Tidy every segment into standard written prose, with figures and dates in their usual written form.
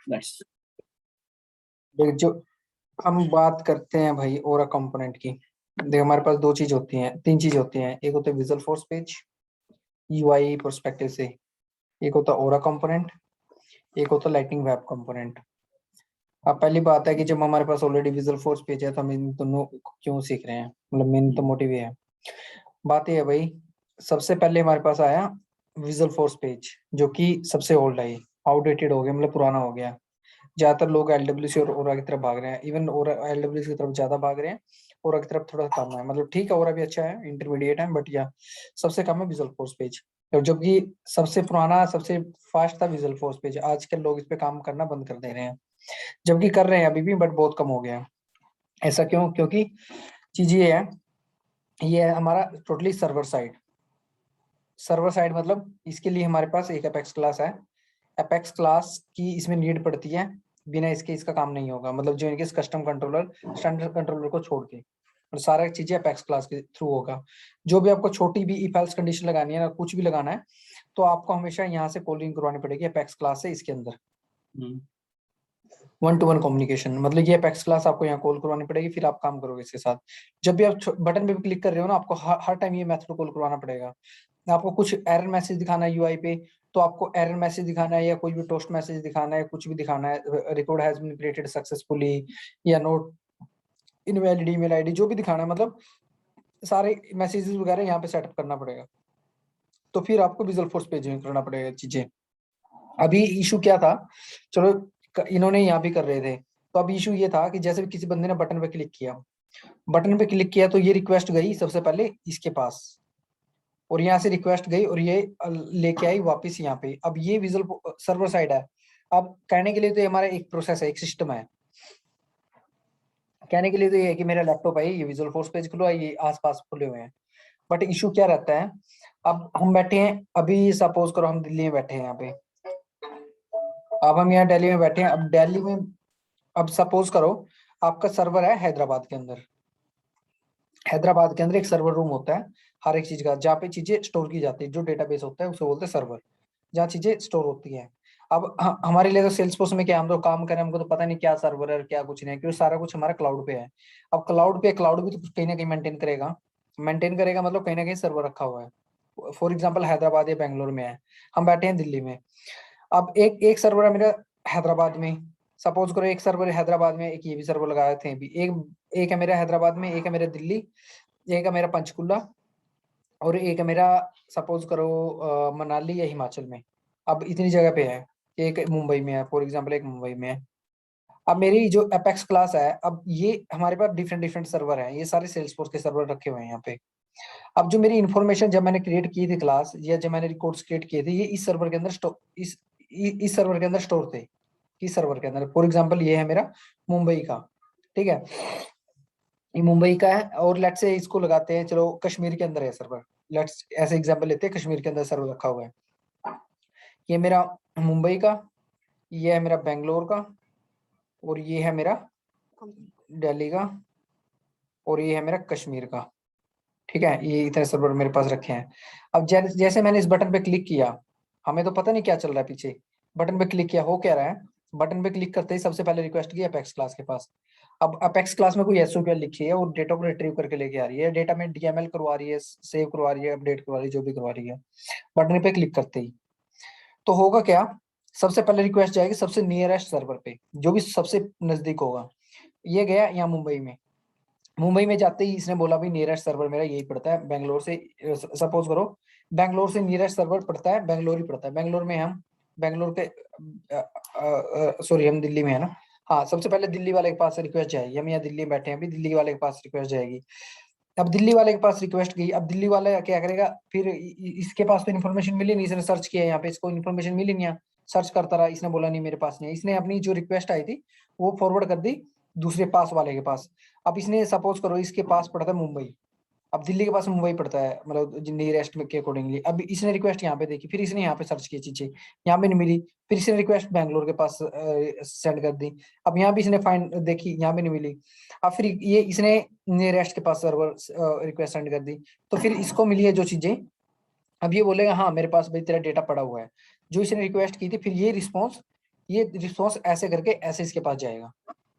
Nice. देख, जो हम बात करते हैं भाई ओरा कंपोनेंट की, देख हमारे पास दो चीज होती हैं, तीन चीज होती हैं। एक होता है visual force page UI perspective से, एक होता है ओरा कंपोनेंट, एक होता है लाइटनिंग वेब कंपोनेंट। अब पहली बात है कि जब हमारे पास ऑलरेडी विजुअल फोर्स पेज है तो हम इन दोनों को क्यों सीख रहे हैं, मतलब मेन तो मोटिव ये है। बात ये है भाई, सबसे पहले हमारे पास आया विजुअल फोर्स पेज, जो कि सबसे ओल्ड है, आउटडेटेड हो गया, मतलब पुराना हो गया। ज्यादातर लोग एलडब्ल्यूसी और ओरा की तरफ भाग रहे हैं, इवन ओरा एलडब्ल्यूसी की तरफ ज्यादा भाग रहे हैं, ओरा की तरफ थोड़ा कम है। मतलब ठीक है, ओरा भी अच्छा है, इंटरमीडिएट है, बट या सबसे कम है विजुअल फोर्स पेज। और जबकि सबसे पुराना सबसे फास्ट था विजुअल फोर्स पेज, आजकल लोग इस पे काम करना बंद कर दे रहे हैं, जबकि कर रहे हैं अभी भी, बट बहुत कम हो गया है। ऐसा क्यों? क्योंकि चीज ये है हमारा totally server side. Server side मतलब इसके लिए हमारे पास एक अपेक्स क्लास है। अपेक्स क्लास की इसमें नीड पड़ती है, बिना इसके इसका काम नहीं होगा। मतलब जो इनके कस्टम कंट्रोलर, स्टैंडर्ड कंट्रोलर को छोड़ के, और सारा चीजें अपेक्स क्लास के थ्रू होगा। जो भी आपको छोटी भी इफ एल्स कंडीशन लगानी है ना, कुछ भी लगाना है, तो आपको हमेशा यहाँ से कॉलिंग करवानी पड़ेगी अपेक्स क्लास से इसके अंदर। 1-to-1 कम्युनिकेशन, मतलब ये अपेक्स क्लास आपको यहाँ कॉल करवानी पड़ेगी, फिर आप काम करोगे इसके साथ। जब भी आप बटन पे भी क्लिक कर रहे हो ना, आपको हर टाइम ये मेथड कॉल करवाना पड़ेगा। आपको कुछ एरर मैसेज दिखाना है यूआई पे, तो आपको एरर मैसेज दिखाना है, या कोई भी टोस्ट मैसेज दिखाना है, कुछ भी दिखाना है, record has been created successfully, या नोट इनवैलिड ईमेल आईडी, जो भी दिखाना है, मतलब सारे मैसेजेस वगैरह यहाँ पे सेटअप करना पड़ेगा। तो फिर आपको विजुअल फोर्स पे करना पड़ेगा चीजें। अभी इशू क्या था, चलो इन्होंने यहाँ भी कर रहे थे, तो अभी इशू ये था कि जैसे भी किसी बंदे ने बटन पे क्लिक किया, तो ये रिक्वेस्ट गई सबसे पहले इसके पास, और यहाँ से रिक्वेस्ट गई और ये लेके आई वापस यहाँ पे। अब ये विजुअल सर्वर साइड है। अब कहने के लिए तो ये हमारा एक प्रोसेस है, एक सिस्टम है। कहने के लिए तो ये है कि मेरा लैपटॉप है, ये विजुअल फोर्स पेज खुलो है, ये आसपास खुले हुए हैं। बट इशू क्या रहता है, अब हम बैठे हैं, अभी सपोज करो हम दिल्ली में बैठे हैं यहाँ पे, अब हम यहाँ दिल्ली में बैठे हैं, अब दिल्ली में, अब सपोज करो आपका सर्वर है हैदराबाद के अंदर। हैदराबाद के अंदर एक सर्वर रूम होता है हर एक चीज का, जहाँ पे चीजें स्टोर की जाती है। जो डेटाबेस होता है उसे बोलते हैं सर्वर, जहाँ चीजें स्टोर होती है। अब हमारे लिए तो सेल्सफोर्स में क्या, हम तो काम करें, हमको तो पता नहीं क्या सर्वर है क्या कुछ नहीं है, क्योंकि सारा कुछ हमारा क्लाउड पे है। अब क्लाउड भी तो कहीं ना कहीं मेंटेन करेगा, मतलब कहीं ना कहीं सर्वर रखा हुआ है। फॉर एग्जाम्पल हैदराबाद या बैंगलोर में है, हम बैठे हैं दिल्ली में। अब एक एक सर्वर है मेरा हैदराबाद में, सपोज करो एक सर्वर हैदराबाद में, एक ये भी सर्वर लगाए थे अभी, एक एक है मेरा हैदराबाद में, एक है मेरा दिल्ली, एक है मेरा पंचकुला, और एक है मेरा सपोज करो मनाली या हिमाचल में। अब इतनी जगह पे है, एक मुंबई में है, फॉर एग्जाम्पल एक मुंबई में है। अब मेरी जो अपेक्स क्लास है, अब ये हमारे पास डिफरेंट डिफरेंट सर्वर हैं, ये सारे सेल्सफोर्स के सर्वर रखे हुए हैं यहाँ पे। अब जो मेरी इन्फॉर्मेशन जब मैंने क्रिएट की थी क्लास, या जब मैंने रिकॉर्ड्स क्रिएट किए थे, ये इस सर्वर के अंदर स्टोर, इस सर्वर के अंदर स्टोर थे। इस सर्वर के अंदर फॉर एग्जाम्पल ये है मेरा मुंबई का, ठीक है, ये मुंबई का है। और लेट्स से इसको लगाते हैं, चलो कश्मीर के अंदर है सर्वर, लेट्स ऐसे एग्जांपल लेते हैं, कश्मीर के अंदर सर्वर रखा हुआ है। ये मेरा मुंबई का, ये है मेरा बेंगलोर का, और ये है मेरा दिल्ली का, और ये है मेरा कश्मीर का। ठीक है, ये इतने सर्वर मेरे पास रखे हैं। अब जैसे मैंने इस बटन पे क्लिक किया, हमें तो पता नहीं क्या चल रहा है पीछे, बटन पे क्लिक किया, हो क्या रहा है, बटन पे क्लिक करते ही सबसे पहले रिक्वेस्ट की अपेक्स क्लास के पास। अब अपेक्स क्लास में कोई एसक्यूएल लिखी है, और डेटा को रिट्रीव करके लेके आ रही है, डेटा में डीएमएल करवा रही है, सेव करवा रही है, अपडेट करवा रही है, जो भी करवा रही है बटन पे क्लिक करते ही। तो होगा क्या, सबसे पहले रिक्वेस्ट जाएगी सबसे नियरेस्ट सर्वर पे, जो भी सबसे नजदीक होगा। ये गया यहाँ मुंबई में, मुंबई में जाते ही इसने बोला भाई नियरेस्ट सर्वर मेरा यही पड़ता है बैंगलोर से। सपोज करो बैंगलोर से नियरेस्ट सर्वर पड़ता है बैंगलोर ही पड़ता है, बैंगलोर में हम बैंगलोर के, सॉरी हम दिल्ली में है ना। हाँ, सबसे पहले दिल्ली वाले के पास रिक्वेस्ट जाएगी, हम यहाँ दिल्ली में बैठे हैं अभी, दिल्ली वाले के पास रिक्वेस्ट जाएगी। अब दिल्ली वाले के पास रिक्वेस्ट गई, अब दिल्ली वाला क्या करेगा, फिर इसके पास तो इन्फॉर्मेशन मिली नहीं, इसने सर्च किया यहाँ पे, इसको इन्फॉर्मेशन मिली नहीं, सर्च करता रहा, इसने बोला नहीं मेरे पास नहीं है, इसने अपनी जो रिक्वेस्ट आई थी वो फॉरवर्ड कर दी दूसरे पास वाले के पास। अब इसने सपोज करो इसके पास पड़ता है मुंबई, अब दिल्ली के पास मुंबई पड़ता है, मतलब नियरेस्ट में के अकॉर्डिंगली। अब इसने रिक्वेस्ट यहाँ पे देखी, फिर इसने यहाँ पे सर्च की चीजें, यहाँ पे नहीं मिली, फिर इसने रिक्वेस्ट बैंगलोर के पास सेंड कर दी। अब यहाँ भी इसने फाइंड देखी, यहाँ पे नहीं मिली। अब फिर ये इसने नियरेस्ट के पास सर्वर रिक्वेस्ट सेंड कर दी, तो फिर इसको मिली है जो चीजें। अब ये बोलेगा हाँ मेरे पास भाई तेरा डेटा पड़ा हुआ है, जो इसने रिक्वेस्ट की थी, फिर ये रिस्पॉन्स ये रिस्पॉन्स ऐसे करके ऐसे इसके पास जाएगा।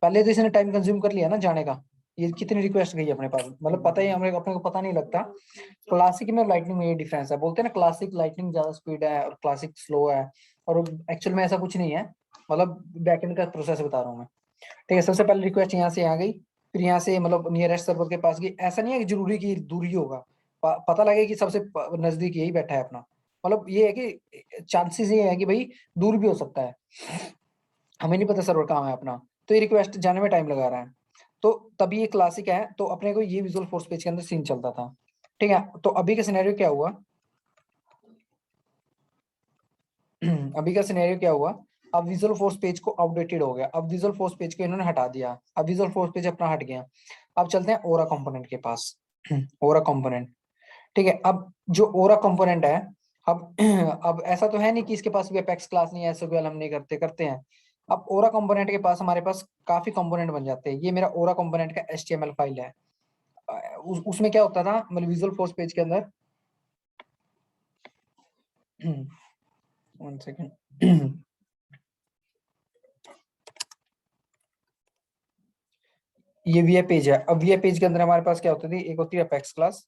पहले तो इसने टाइम कंज्यूम कर लिया ना जाने का, ये कितनी रिक्वेस्ट गई अपने पास, मतलब पता ही हमें अपने को पता नहीं लगता। क्लासिक में लाइटनिंग में ये डिफरेंस है, बोलते हैं ना क्लासिक लाइटनिंग ज्यादा स्पीड है और क्लासिक स्लो है, और एक्चुअल में ऐसा कुछ नहीं है, मतलब बैकएंड का प्रोसेस बता रहा हूँ मैं। ठीक है, सबसे पहले रिक्वेस्ट यहाँ से आ गई, फिर यहाँ से मतलब नियरेस्ट सर्वर के पास गई। ऐसा नहीं है कि जरूरी की दूरी होगा, पता लगे कि सबसे नजदीक यही बैठा है अपना, मतलब ये है कि चांसेस ये है कि भाई दूर भी हो सकता है, हमें नहीं पता सर्वर कहाँ है अपना, तो ये रिक्वेस्ट जाने में टाइम लगा रहा है। तो तभी ये क्लासिक है, तो अपने को ये विजुअल फोर्स पेज के अंदर सीन चलता था। ठीक है, तो अभी का सिनेरियो क्या हुआ अभी का सिनेरियो क्या हुआ, अब विजुअल फोर्स पेज को अपडेटेड हो गया, अब विजुअल फोर्स पेज को इन्होंने हटा दिया, अब विजुअल फोर्स पेज अपना हट गया। अब चलते हैं ओरा कंपोनेंट के पास ओरा कंपोनेंट। ठीक है, अब जो ओरा कंपोनेंट है, अब अब ऐसा तो है नहीं कि इसके पास भी अपेक्स क्लास नहीं है, एसक्यूएल हम नहीं करते, करते हैं। अब ओरा कंपोनेंट के पास हमारे पास काफी कंपोनेंट बन जाते हैं। ये मेरा ओरा कंपोनेंट का एचटीएमएल फाइल है। उसमें क्या होता था, मतलब विजुअल फोर्स पेज के अंदर वन सेकेंड ये वीआई पेज है। अब वीआई पेज के अंदर हमारे पास क्या होती थी, एक होती है अपेक्स क्लास,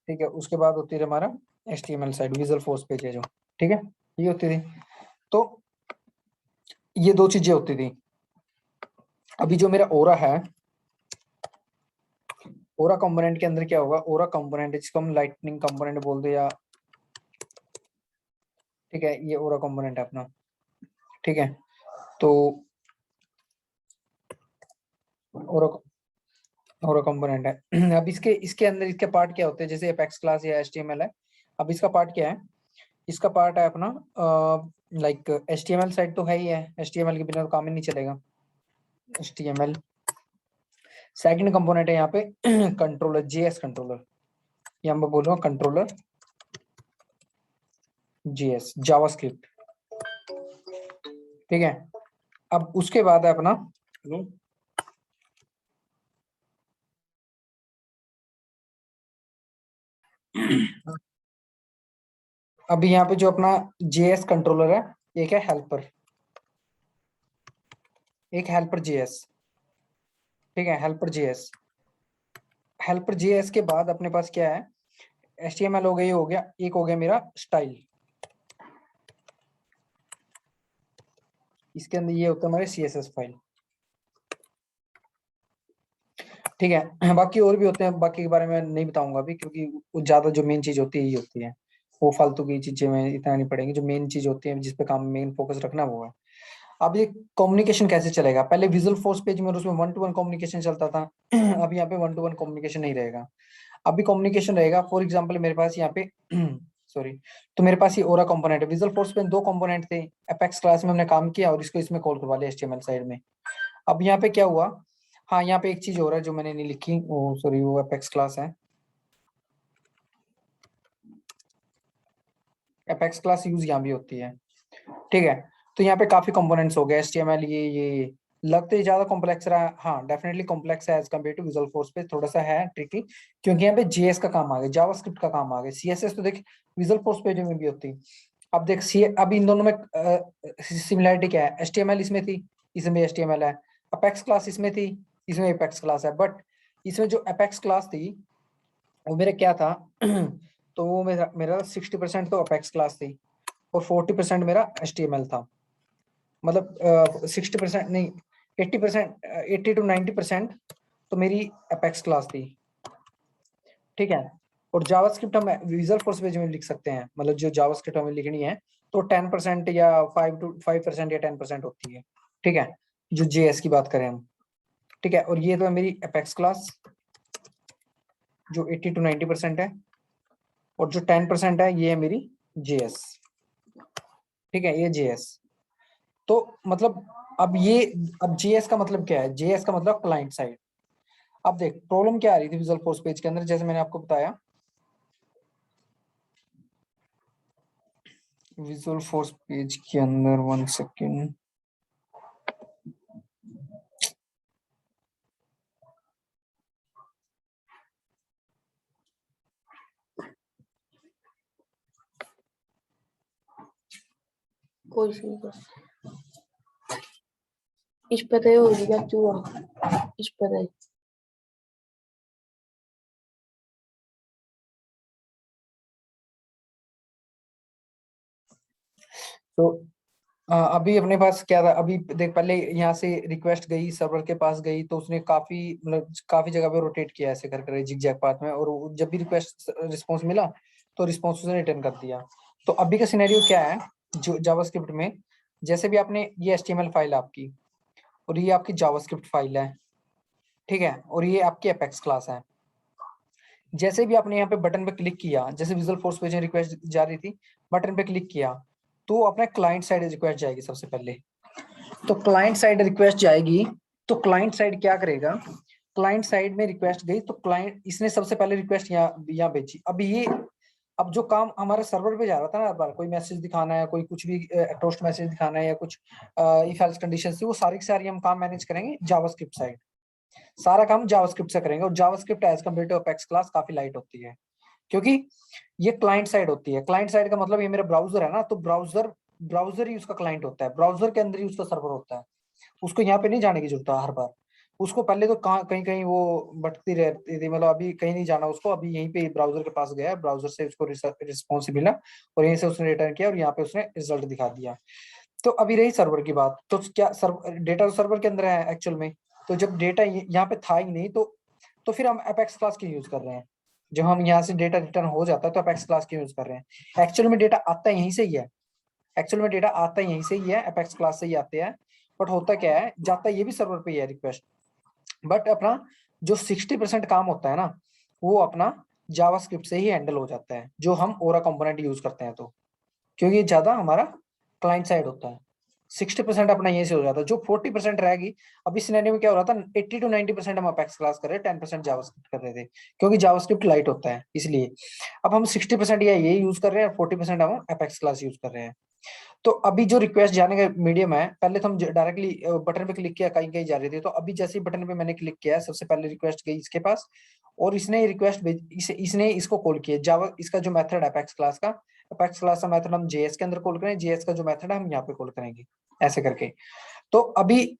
ठीक है, उसके बाद होती है हमारा HTML side visual force page है जो, ठीक है, ये होती थी। तो ये दो चीजें होती थी। अभी जो मेरा ओरा है, ओरा कंपोनेंट के अंदर क्या होगा, ओरा कंपोनेंट जिसको हम लाइटनिंग कंपोनेंट बोल दे या, ठीक है, ये ओरा कंपोनेंट है अपना। ठीक है, तो ओरा ओरा कंपोनेंट है अब इसके इसके अंदर इसके पार्ट क्या होते हैं, जैसे अपेक्स क्लास या एचटीएमएल है। अब इसका पार्ट क्या है, इसका पार्ट है अपना लाइक एचटीएमएल साइड तो है ही है, एचटीएमएल के बिना तो काम ही नहीं चलेगा। एचटीएमएल सेकंड कंपोनेंट है यहाँ पे कंट्रोलर, जेएस कंट्रोलर, यहाँ मैं बोल रहा हूँ कंट्रोलर जेएस जावास्क्रिप्ट। ठीक है, अब उसके बाद है अपना अभी यहाँ पे जो अपना जेएस कंट्रोलर है, एक है हेल्पर, एक हेल्पर जेएस। ठीक है, हेल्पर जेएस, हेल्पर जेएस के बाद अपने पास क्या है, एचटीएमएल हो गया, ये हो गया, एक हो गया मेरा स्टाइल। इसके अंदर ये होता है हमारे सीएसएस फाइल। ठीक है, बाकी और भी होते हैं, बाकी के बारे में नहीं बताऊंगा अभी, क्योंकि वो ज्यादा जो मेन चीज होती है ये होती है, वो फालतू की चीजें में इतना नहीं पड़ेंगी। जो मेन चीज होती है, जिस पे काम मेन फोकस रखना वो है। अब ये कम्युनिकेशन कैसे चलेगा, पहले विजुअल फोर्स पेज में उसमें वन टू वन कम्युनिकेशन चलता था अब यहाँ पे वन टू वन कम्युनिकेशन नहीं रहेगा, अभी कम्युनिकेशन रहेगा। फॉर एग्जाम्पल मेरे पास यहाँ पे सॉरी, तो मेरे पास ये ओरा कंपोनेंट है, विजुअल फोर्स पे दो कंपोनेंट थे, अपेक्स क्लास में हमने काम किया और इसको इसमें कॉल करवा लिया एचटीएमएल साइड में। अब यहाँ पे क्या हुआ, हाँ यहाँ पे एक चीज हो रहा है जो मैंने नहीं लिखी, वो सॉरी वो अपेक्स क्लास है, अपेक्स क्लास यूज यहाँ भी होती है। ठीक है, तो यहाँ पे काफी कंपोनेंट्स हो गए एचटीएमएल, ये लगते ही ज्यादा कॉम्प्लेक्स रहा है, हाँ डेफिनेटली कॉम्प्लेक्स है as compare to Visualforce पे, थोड़ा सा है ट्रिकी, क्योंकि यहाँ पे जेएस का काम आ गया, जावास्क्रिप्ट का काम आ गया, सीएसएस तो देख विजुअल फोर्स पेज में भी होती। अब देख सी, अब इन दोनों में सिमिलरिटी क्या है, एचटीएमएल इसमें थी, इसमें एचटीएमएल है, अपेक्स क्लास इसमें थी, इसमें अपेक्स क्लास है, बट इसमें जो अपेक्स क्लास थी वो मेरा क्या था तो वो मेरा मेरा 60% तो अपेक्स क्लास थी और 40% मेरा एचटीएमएल था, मतलब 60% नहीं, 80%, 80 to 90% तो मेरी अपेक्स क्लास थी। ठीक है, और जावास्क्रिप्ट हम विजुअल फोर्स पेज में लिख सकते हैं, मतलब जो जावास्क्रिप्ट हमें लिखनी है तो 10% या 5% या 10% होती है। ठीक है, जो जेएस की बात करें हम। ठीक है, और ये तो है मेरी अपेक्स क्लास जो 80 to 90% है, और जो 10% है ये है मेरी जेएस। ठीक है, ये जेएस, तो मतलब अब ये, अब जेएस का मतलब क्या है, जेएस का मतलब क्लाइंट साइड। अब देख प्रॉब्लम क्या आ रही थी विजुअल फोर्स पेज के अंदर, जैसे मैंने आपको बताया, विजुअल फोर्स पेज के अंदर वन सेकेंड, कोई सी इस पे तो होगी क्या चूहा इस पे तो तो अभी अपने पास क्या था, अभी देख पहले यहाँ से रिक्वेस्ट गई सर्वर के पास गई तो उसने काफी मतलब काफी जगह पे रोटेट किया ऐसे कर कर जिग पाथ में, और जब भी रिक्वेस्ट रिस्पॉन्स मिला तो रिस्पॉन्स उसने रिटर्न कर दिया। तो अभी का सिनेरियो क्या है, जो जावास्क्रिप्ट में जैसे भी आपने ये HTML फाइल आपकी, और ये आपकी जावास्क्रिप्ट फाइल है, ठीक है, और ये आपकी एपेक्स क्लास है। जैसे भी आपने यहाँ पे बटन पे क्लिक किया, जैसे विजुअल फोर्स पेज में रिक्वेस्ट जा रही थी, बटन पे क्लिक किया तो अपने क्लाइंट साइड रिक्वेस्ट जाएगी सबसे पहले। तो क्लाइंट साइड रिक्वेस्ट जाएगी, तो क्लाइंट साइड क्या करेगा, क्लाइंट साइड में रिक्वेस्ट गई तो क्लाइंट इसने सबसे पहले रिक्वेस्ट यहाँ भेजी। अब ये अब जो काम हमारे सर्वर पे जा रहा था ना, हर बार कोई मैसेज दिखाना है, कोई कुछ भी टोस्ट मैसेज दिखाना है या कुछ इफ एल्स कंडीशन से, वो सारी की सारी हम काम मैनेज करेंगे जावास्क्रिप्ट साइड। सारा काम जावास्क्रिप्ट से करेंगे, और JavaScript as compare to Apex class काफी लाइट होती है, क्योंकि ये क्लाइंट साइड होती है। क्लाइंट साइड का मतलब ये मेरा ब्राउजर है ना, तो ब्राउजर ब्राउजर ही उसका क्लाइंट होता है, ब्राउजर के अंदर ही उसका सर्वर होता है। उसको यहाँ पे नहीं जाने की जरूरत है हर बार। उसको पहले तो कहीं कहीं वो भटकती रहती थी, मतलब अभी कहीं नहीं जाना उसको, अभी यहीं पे ब्राउजर के पास गया, ब्राउजर से उसको रिस्पॉन्स मिला और यहीं से उसने रिटर्न किया और यहाँ पे उसने रिजल्ट दिखा दिया। तो अभी रही सर्वर की बात, तो क्या सर्वर डेटा तो सर्वर के अंदर है एक्चुअल में, तो जब डेटा यहाँ पे था ही नहीं तो फिर हम अपेक्स क्लास क्यों यूज कर रहे हैं। जब हम यहाँ से डेटा रिटर्न हो जाता है तो अपेक्स क्लास क्यों यूज कर रहे हैं। एक्चुअल में डेटा आता यहीं से ही है, एक्चुअल में डेटा आता यहीं से ही है, अपेक्स क्लास से ही आते हैं। बट होता क्या है, जाता ये भी सर्वर पे ही है रिक्वेस्ट, बट अपना जो 60% काम होता है ना, वो अपना जावास्क्रिप्ट से ही हैंडल हो जाता है, जो हम ओरा कंपोनेंट यूज करते हैं तो, क्योंकि ये ज्यादा हमारा क्लाइंट साइड होता है। 60% अपना यहीं से हो जाता है, जो 40% रहेगी। अब इस सिनेरियो में क्या हो रहा था, 80 to 90% हम अपेक्स क्लास कर रहे हैं, 10% जावास्क्रिप्ट कर रहे थे, क्योंकि जावास्क्रिप्ट लाइट होता है इसलिए। अब हम 60% या ये यूज कर रहे हैं, 40% हम अपेक्स क्लास यूज कर रहे हैं। तो अभी जो रिक्वेस्ट जाने का मीडियम है, पहले तो हम डायरेक्टली बटन पे क्लिक किया कहीं कहीं जा रही थी, तो अभी जैसे ही बटन पे मैंने क्लिक किया सबसे पहले रिक्वेस्ट गई इसके पास, और इसने रिक्वेस्ट इसने इसको कॉल किया जावा, इसका जो मेथड है अपेक्स क्लास का, अपेक्स क्लास का मेथड हम जेएस के अंदर कॉल करें, जेएस का जो मेथड है हम यहाँ पे कॉल करेंगे, ऐसे करके। तो अभी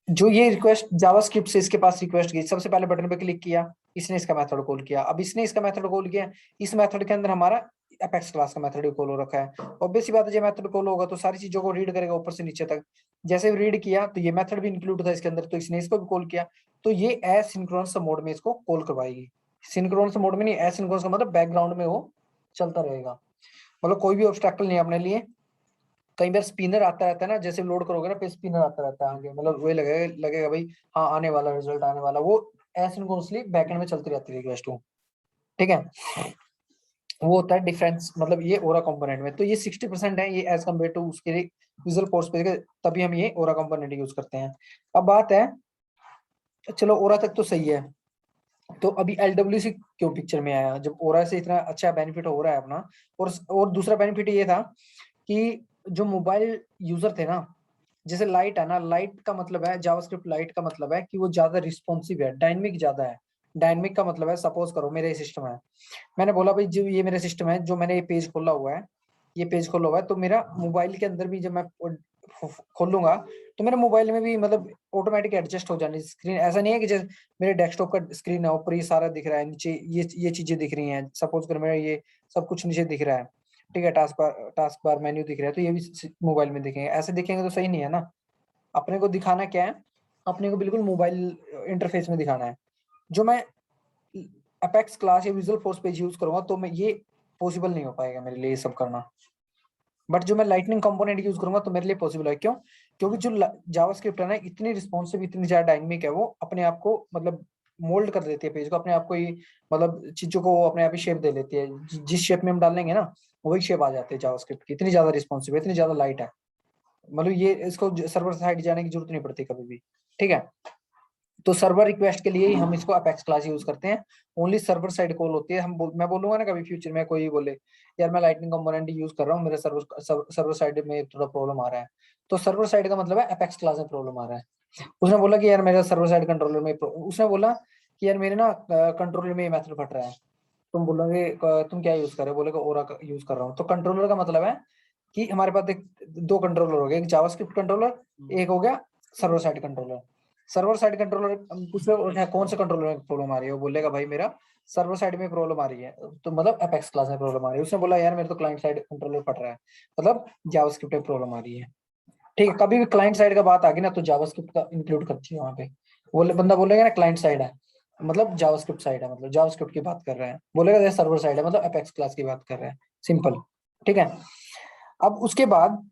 जो ये रिक्वेस्ट जावास्क्रिप्ट से इसके पास रिक्वेस्ट गई, सबसे पहले बटन पे क्लिक किया, इसने इसका मेथड कॉल किया, अब इसने इसका मेथड कॉल किया, इस मेथड के अंदर हमारा अपेक्स क्लास का मेथड कॉल हो रखा है। ऑब्वियस सी बात है, जब मेथड कॉल होगा तो सारी चीजों को रीड करेगा ऊपर से नीचे तक। जैसे रीड किया तो ये मेथड भी इंक्लूड था इसके अंदर, तो इसने इसको भी कॉल किया, तो ये एसिंक्रोनस मोड में इसको कॉल करवाएगी। सिंक्रोनस मोड में नहीं, एसिंक्रोनस का मतलब बैकग्राउंड में वो चलता रहेगा, मतलब कोई भी ऑब्स्ट्रक्ल नहीं अपने लिए। कई बार स्पिनर आता रहता है ना, जैसे लोड करोगे ना पे स्पिनर आता रहता है आगे, मतलब वही लगेगा लगेगा भाई हाँ आने वाला रिजल्ट आने वाला, वो एसिंक्रोनसली बैकएंड में चलती रहती है रिक्वेस्ट वो, ठीक है। वो होता है डिफरेंस, मतलब ये ओरा कंपोनेंट में तो ये 60% है ये एज कम्पेयर टू उसके विजुअल फोर्स पे, तभी हम ये ओरा कंपोनेंट यूज करते हैं। अब बात है, चलो ओरा तक तो सही है, तो अभी LWC क्यों पिक्चर में आया, जब ओरा से इतना अच्छा बेनिफिट हो रहा है अपना। और दूसरा बेनिफिट ये था कि जो मोबाइल यूजर थे ना, जैसे लाइट है ना, लाइट का मतलब है जावास्क्रिप्ट, लाइट का मतलब है कि वो ज्यादा रिस्पॉन्सिव है, डायनेमिक ज्यादा है। डायनेमिक का मतलब है, सपोज करो मेरा सिस्टम है, मैंने बोला भाई जो ये मेरा सिस्टम है, जो मैंने ये पेज खोला हुआ है, ये पेज खोला हुआ है, तो मेरा मोबाइल के अंदर भी जब मैं खोलूंगा तो मेरे मोबाइल में भी मतलब ऑटोमेटिक एडजस्ट हो जानी स्क्रीन। ऐसा नहीं है कि जैसे मेरे डेस्कटॉप का स्क्रीन है ऊपर ये सारा दिख रहा है, नीचे ये चीजें दिख रही हैं, सपोज कर मेरा ये सब कुछ नीचे दिख रहा है, ठीक है, टास्क बार मेन्यू दिख रहा है, तो ये भी मोबाइल में दिखेंगे। ऐसे दिखेंगे तो सही नहीं है ना। अपने को दिखाना क्या है, अपने को बिल्कुल मोबाइल इंटरफेस में दिखाना है। जो मैं अपेक्स क्लास या विजुअल फोर्स पेज यूज करूंगा तो मैं ये पॉसिबल नहीं हो पाएगा मेरे लिए ये सब करना। बट जो मैं लाइटनिंग कंपोनेंट यूज करूंगा तो मेरे लिए पॉसिबल है, क्यों, क्योंकि जो जावास्क्रिप्ट है ना इतनी रिस्पॉन्सिव, इतनी ज्यादा डायनेमिक है, वो अपने आप को मतलब मोल्ड कर देती है पेज को अपने आप को ही, मतलब चीजों को अपने आप ही शेप दे लेती है, जिस शेप में हम डालेंगे ना वही शेप आ जाती है जावास्क्रिप्ट की, इतनी ज्यादा रिस्पॉन्सिव है, इतनी ज्यादा लाइट है, मतलब ये इसको सर्वर साइड जाने की जरूरत नहीं पड़ती कभी भी, ठीक है। तो सर्वर रिक्वेस्ट के लिए ही हम इसको अपेक्स क्लास यूज करते हैं, ओनली सर्वर साइड कॉल होती है। मैं बोलूंगा ना कभी फ्यूचर में कोई बोले यार मैं लाइटनिंग कंपोनेंट यूज कर रहा हूँ, मेरे सर्वर साइड में थोड़ा प्रॉब्लम आ रहा है, तो सर्वर साइड का मतलब है अपेक्स क्लास में प्रॉब्लम आ रहा है। उसने बोला कि यार मेरा सर्वर साइड कंट्रोलर में उसने बोला कि यार मेरे ना कंट्रोलर में ये मेथड फट रहा है, तुम बोलोगे तुम क्या यूज कर रहे हो, बोलेगा ओरा यूज कर रहा हूँ, तो कंट्रोलर का मतलब है कि हमारे पास दो कंट्रोलर हो गए, एक जावास्क्रिप्ट कंट्रोलर, एक हो गया server side controller. Server side controller पूछ रहे कौन से कंट्रोलर में प्रॉब्लम आ रही है, वो बोलेगा भाई मेरा सर्वर साइड में प्रॉब्लम आ रही है, तो मतलब एपेक्स क्लास में प्रॉब्लम आ रही है। उसने बोला यार मेरे तो क्लाइंट साइड कंट्रोलर फट रहा है, मतलब जावास्क्रिप्ट में प्रॉब्लम आ रही है। ठीक है, कभी भी क्लाइंट साइड का बात आ गई ना तो जावास्क्रिप्ट का इंक्लूड करती है वहां पे। वो बंदा बोलेगा ना क्लाइंट साइड है मतलब जावास्क्रिप्ट साइड है, मतलब जावास्क्रिप्ट की बात कर रहे हैं। बोलेगा जैसे सर्वर साइड है मतलब एपेक्स क्लास की बात कर रहे हैं, सिंपल। ठीक है, अब उसके बाद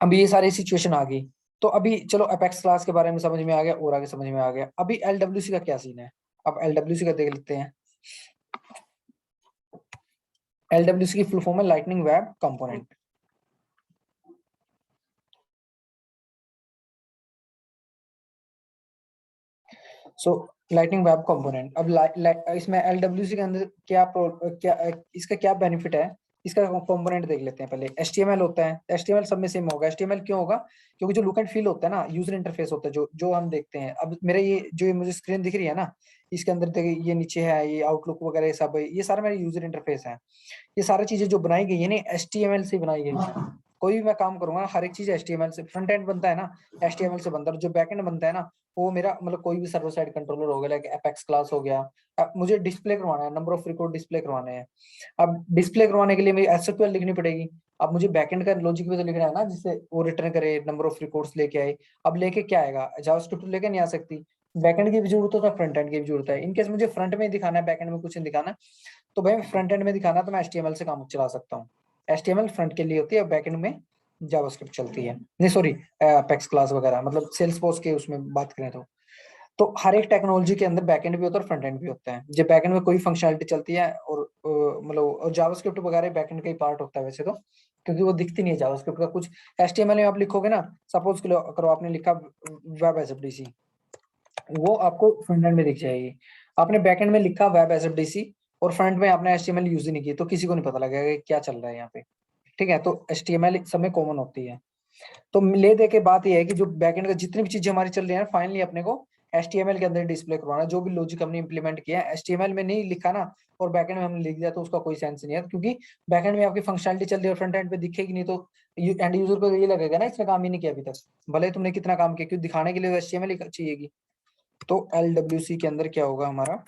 अभी ये सारी सिचुएशन आ गई, तो अभी चलो एपेक्स क्लास के बारे में समझ में आ गया और आगे समझ में आ गया। अभी एलडब्ल्यूसी का क्या सीन है, अब एलडब्ल्यूसी का देख लेते हैं। एलडब्ल्यूसी की फुल फॉर्म है लाइटनिंग वेब कंपोनेंट। सो लाइटनिंग वेब कंपोनेंट, अब इसमें एलडब्ल्यूसी के अंदर क्या इसका क्या बेनिफिट है, इसका कंपोनेंट देख लेते हैं पहले। एचटीएमएल होता है, एचटीएमएल सब में सेम होगा। एचटीएमएल क्यों होगा, क्योंकि जो लुक एंड फील होता है ना, यूजर इंटरफेस होता है जो जो हम देखते हैं। अब मेरे ये जो ये मुझे स्क्रीन दिख रही है ना, इसके अंदर देखिए ये नीचे है, ये आउटलुक वगैरह ये सब, ये सारा मेरा यूजर इंटरफेस है। ये सारी चीजें जो बनाई गई है ना एचटीएमएल से बनाई गई है। कोई भी मैं काम करूंगा हर एक चीज एचटीएमएल से, फ्रंट एंड बनता है ना एचटीएमएल से बनता है, जो बैक एंड बनता है ना वो मेरा मतलब कोई भी सर्वर साइड कंट्रोलर हो गया, लाइक एपेक्स क्लास हो गया। अब मुझे डिस्प्ले करवाना है, नंबर ऑफ रिकॉर्ड डिस्प्ले करवाने हैं। अब डिस्प्ले करवाने के लिए मुझे एसक्यूएल लिखनी पड़ेगी। अब मुझे बैकएंड का लॉजिक भी तो लिखना है ना, जिससे वो रिटर्न करे नंबर ऑफ रिकॉर्ड्स लेके आए। अब लेके क्या आएगा, जावास्क्रिप्ट लेके नहीं आ सकती, बैकएंड की भी जरूरत होता है, फ्रंट एंड की भी जरूरत है। इनकेस मुझे फ्रंट में दिखाना है बैकएंड में कुछ नहीं दिखाना, तो भाई फ्रंट एंड में दिखाना है तो मैं एचटीएमएल से काम चला सकता हूँ। एचटीएमएल फ्रंट के लिए होती है, बैकएंड में जावास्क्रिप्ट चलती है। नहीं सॉरी, एपेक्स क्लास वगैरह, मतलब सेल्सफोर्स के उसमें बात करें तो हर एक टेक्नोलॉजी के अंदर बैकएंड भी होता है और फ्रंट एंड भी होता है। जब बैकएंड में कोई फंक्शनलिटी चलती है और मतलब और जावास्क्रिप्ट वगैरह बैकएंड का ही पार्ट होता है वैसे तो, क्योंकि वो दिखती नहीं है जावास्क्रिप्ट का कुछ। एचटीएमएल में आप लिखोगे ना, सपोज करो आपने लिखा वेब एसएफडीसी, वो आपको फ्रंट एंड में दिख जाएगी। आपने बैकएंड में लिखा वेब एसएफडीसी और फ्रंट में आपने एचटीएमएल यूज ही नहीं की, तो किसी को नहीं पता लगेगा कि क्या चल रहा है यहाँ पे। ठीक है, तो एचटीएमएल सब में कॉमन होती है। तो ले दे के बात ये है कि जो बैकएंड का जितनी भी चीजें हमारी चल रही है फाइनली अपने को एचटीएमएल के अंदर डिस्प्ले करवाना। जो भी लॉजिक हमने इंप्लीमेंट किया है एचटीएमएल में नहीं लिखा ना और बैकएंड में हमने लिख दिया तो उसका कोई सेंस नहीं है, क्योंकि बैकएंड में आपकी फंक्शनलिटी चल रही है फ्रंट एंड पे दिखेगी नहीं, तो एंड यूजर को ये लगेगा ना इसने काम ही नहीं किया अभी तक, भले ही तुमने कितना काम किया, क्योंकि दिखाने के लिए एचटीएमएल चाहिएगी। तो एलडब्ल्यूसी के अंदर क्या होगा हमारा,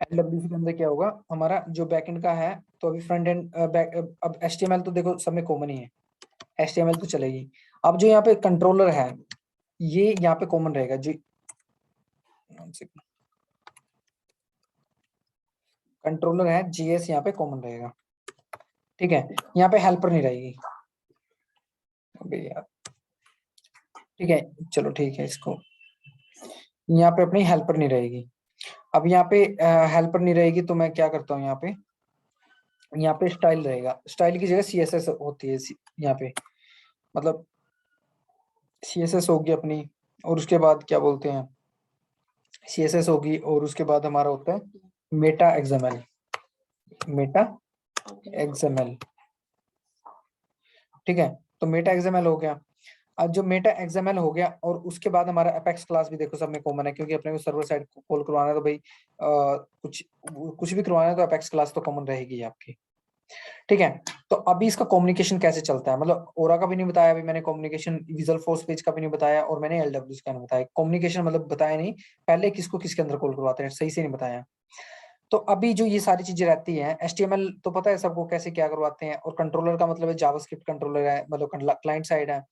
एलडब्ल्यूसी के अंदर क्या होगा हमारा जो बैकएंड का है, तो अभी फ्रंट एंड अब एचटीएमएल तो देखो सब में कॉमन ही है, एचटीएमएल तो चलेगी। अब जो यहाँ पे कंट्रोलर है ये यहाँ पे कॉमन रहेगा जी, कंट्रोलर है जीएस यहाँ पे कॉमन रहेगा। ठीक है, यहाँ पे हेल्पर नहीं रहेगी अबे यार। ठीक है चलो ठीक है, इसको यहाँ पे अपनी हेल्पर नहीं रहेगी। अब यहाँ पे हेल्पर नहीं रहेगी तो मैं क्या करता हूँ, यहाँ पे स्टाइल रहेगा, स्टाइल की जगह सीएसएस होती है यहाँ पे, मतलब सीएसएस होगी अपनी, और उसके बाद क्या बोलते हैं सीएसएस होगी, और उसके बाद हमारा होता है मेटा एक्सएमएल, मेटा एक्सएमएल। ठीक है, तो मेटा एक्सएमएल हो गया। अब जो मेटा एक्सएमएल हो गया और उसके बाद हमारा एपेक्स क्लास भी देखो सब में कॉमन है, क्योंकि अपने को सर्वर साइड कॉल करवाना है तो भाई कुछ कुछ भी करवाना है तो एपेक्स क्लास तो कॉमन रहेगी आपकी। ठीक है, तो अभी इसका कम्युनिकेशन कैसे चलता है, मतलब ओरा का भी नहीं बताया अभी मैंने, कम्युनिकेशन विजुअल फोर्स पेज का भी नहीं बताया, और मैंने एलडब्ल्यूसी का नहीं बताया। कम्युनिकेशन मतलब बताया नहीं, पहले किसको किसके अंदर कॉल करवाते हैं सही से नहीं बताया। तो अभी जो ये सारी चीजें रहती हैं, एचटीएमएल तो पता है सबको कैसे क्या करवाते हैं, और कंट्रोलर का मतलब है जावास्क्रिप्ट कंट्रोलर है, मतलब क्लाइंट साइड है।